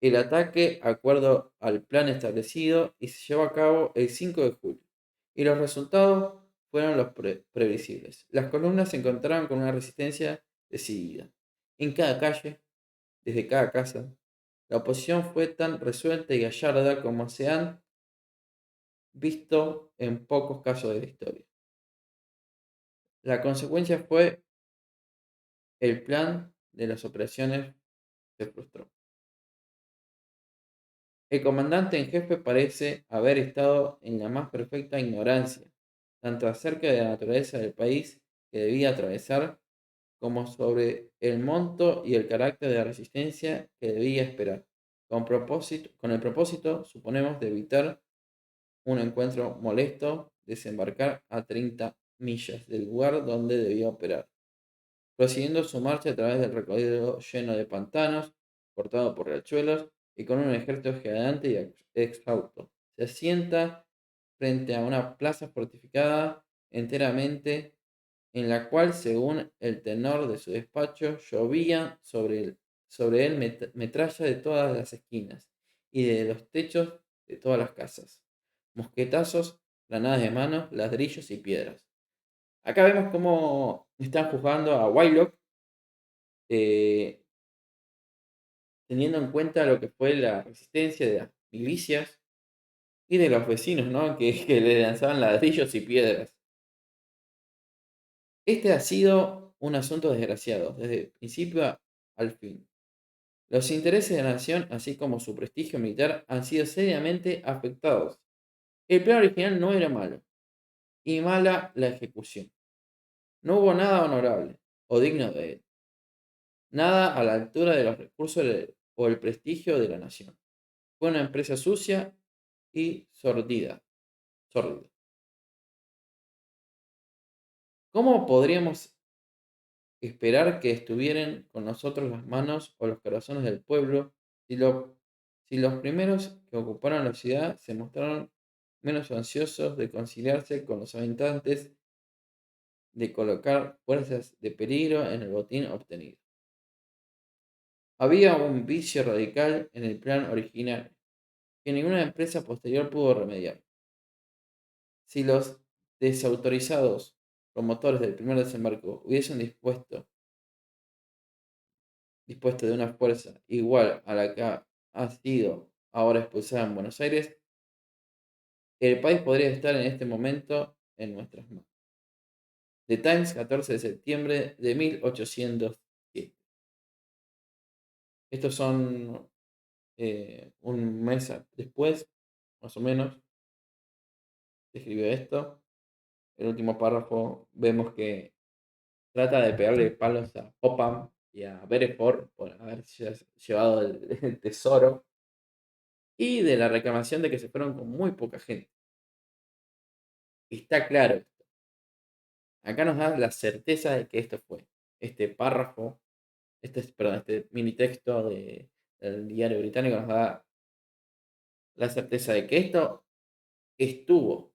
el ataque acuerdo al plan establecido y se llevó a cabo el 5 de julio. Y los resultados fueron los previsibles. Las columnas se encontraron con una resistencia decidida. En cada calle, desde cada casa, la oposición fue tan resuelta y gallarda como se han visto en pocos casos de la historia. La consecuencia fue el plan de las operaciones se frustró. El comandante en jefe parece haber estado en la más perfecta ignorancia, tanto acerca de la naturaleza del país que debía atravesar, como sobre el monto y el carácter de la resistencia que debía esperar, con el propósito, suponemos, de evitar un encuentro molesto, desembarcar a 30 millas del lugar donde debía operar, prosiguiendo su marcha a través del recorrido lleno de pantanos, cortado por riachuelos y con un ejército gigante y exhausto. Se asienta frente a una plaza fortificada enteramente, en la cual, según el tenor de su despacho, llovía sobre él metralla de todas las esquinas y de los techos de todas las casas, mosquetazos, granadas de mano, ladrillos y piedras. Acá vemos cómo están juzgando a Wylock, eh, teniendo en cuenta lo que fue la resistencia de las milicias y de los vecinos, ¿no? Que le lanzaban ladrillos y piedras. Este ha sido un asunto desgraciado, desde el principio al fin. Los intereses de la nación, así como su prestigio militar, han sido seriamente afectados. El plan original no era malo, y mala la ejecución. No hubo nada honorable o digno de él, nada a la altura de los recursos o el prestigio de la nación. Fue una empresa sucia y sordida. Sórdida. ¿Cómo podríamos esperar que estuvieran con nosotros las manos o los corazones del pueblo si, si los primeros que ocuparon la ciudad se mostraron menos ansiosos de conciliarse con los habitantes, de colocar fuerzas de peligro en el botín obtenido? Había un vicio radical en el plan original que ninguna empresa posterior pudo remediar. Si los desautorizados promotores del primer desembarco hubiesen dispuesto de una fuerza igual a la que ha sido ahora expulsada en Buenos Aires, el país podría estar en este momento en nuestras manos. The Times, 14 de septiembre de 1807. Estos son un mes después, más o menos, se escribió esto. El último párrafo vemos que trata de pegarle palos a Popham y a Bereford por haber llevado el tesoro y de la reclamación de que se fueron con muy poca gente. Está claro esto. acá nos da la certeza de que esto fue. Este párrafo, este mini texto del diario británico nos da la certeza de que esto estuvo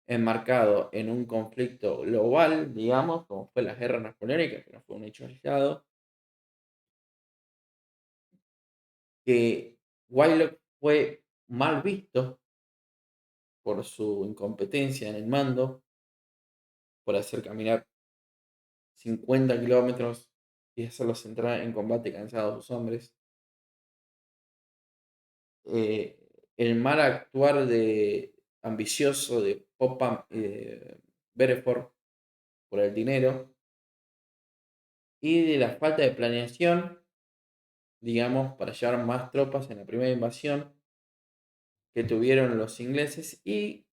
enmarcado en un conflicto global, digamos, como fue la guerra napoleónica, que no fue un hecho aislado, que Wylock fue mal visto por su incompetencia en el mando, por hacer caminar 50 kilómetros y hacerlos entrar en combate cansados a sus hombres. Eh, el mal actuar de ambicioso de Popham y de Bereford por el dinero y de la falta de planeación, digamos, para llevar más tropas en la primera invasión que tuvieron los ingleses y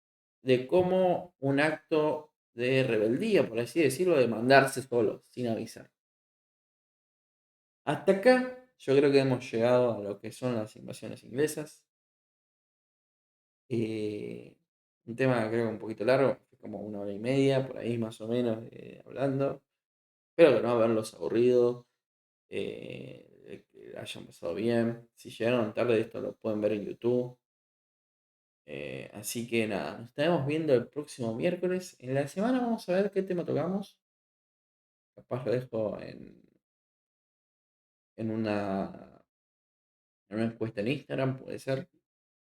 de cómo un acto de rebeldía, por así decirlo, de mandarse solo, sin avisar. Hasta acá yo creo que hemos llegado a lo que son las invasiones inglesas. Eh, un tema creo que un poquito largo, como 1 hora y media, por ahí más o menos, hablando. Espero que no haberlos aburrido, que hayan pasado bien. Si llegaron tarde, esto lo pueden ver en YouTube. Así que nada, nos estaremos viendo el próximo miércoles. En la semana vamos a ver qué tema tocamos. Capaz lo dejo en una encuesta en Instagram, puede ser.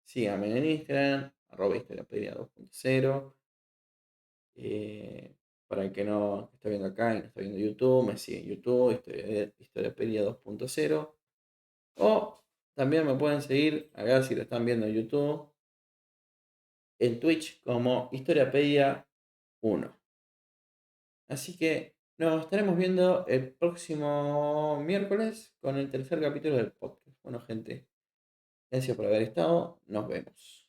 Síganme en Instagram, @historiapedia 2.0. Para el que no está viendo acá y no está viendo YouTube, me sigue en YouTube, Historiapedia 2.0. O también me pueden seguir acá si lo están viendo en YouTube, en Twitch como Historiapedia 1. Así que nos estaremos viendo el próximo miércoles con el tercer capítulo del podcast. Bueno, gente, gracias por haber estado. Nos vemos.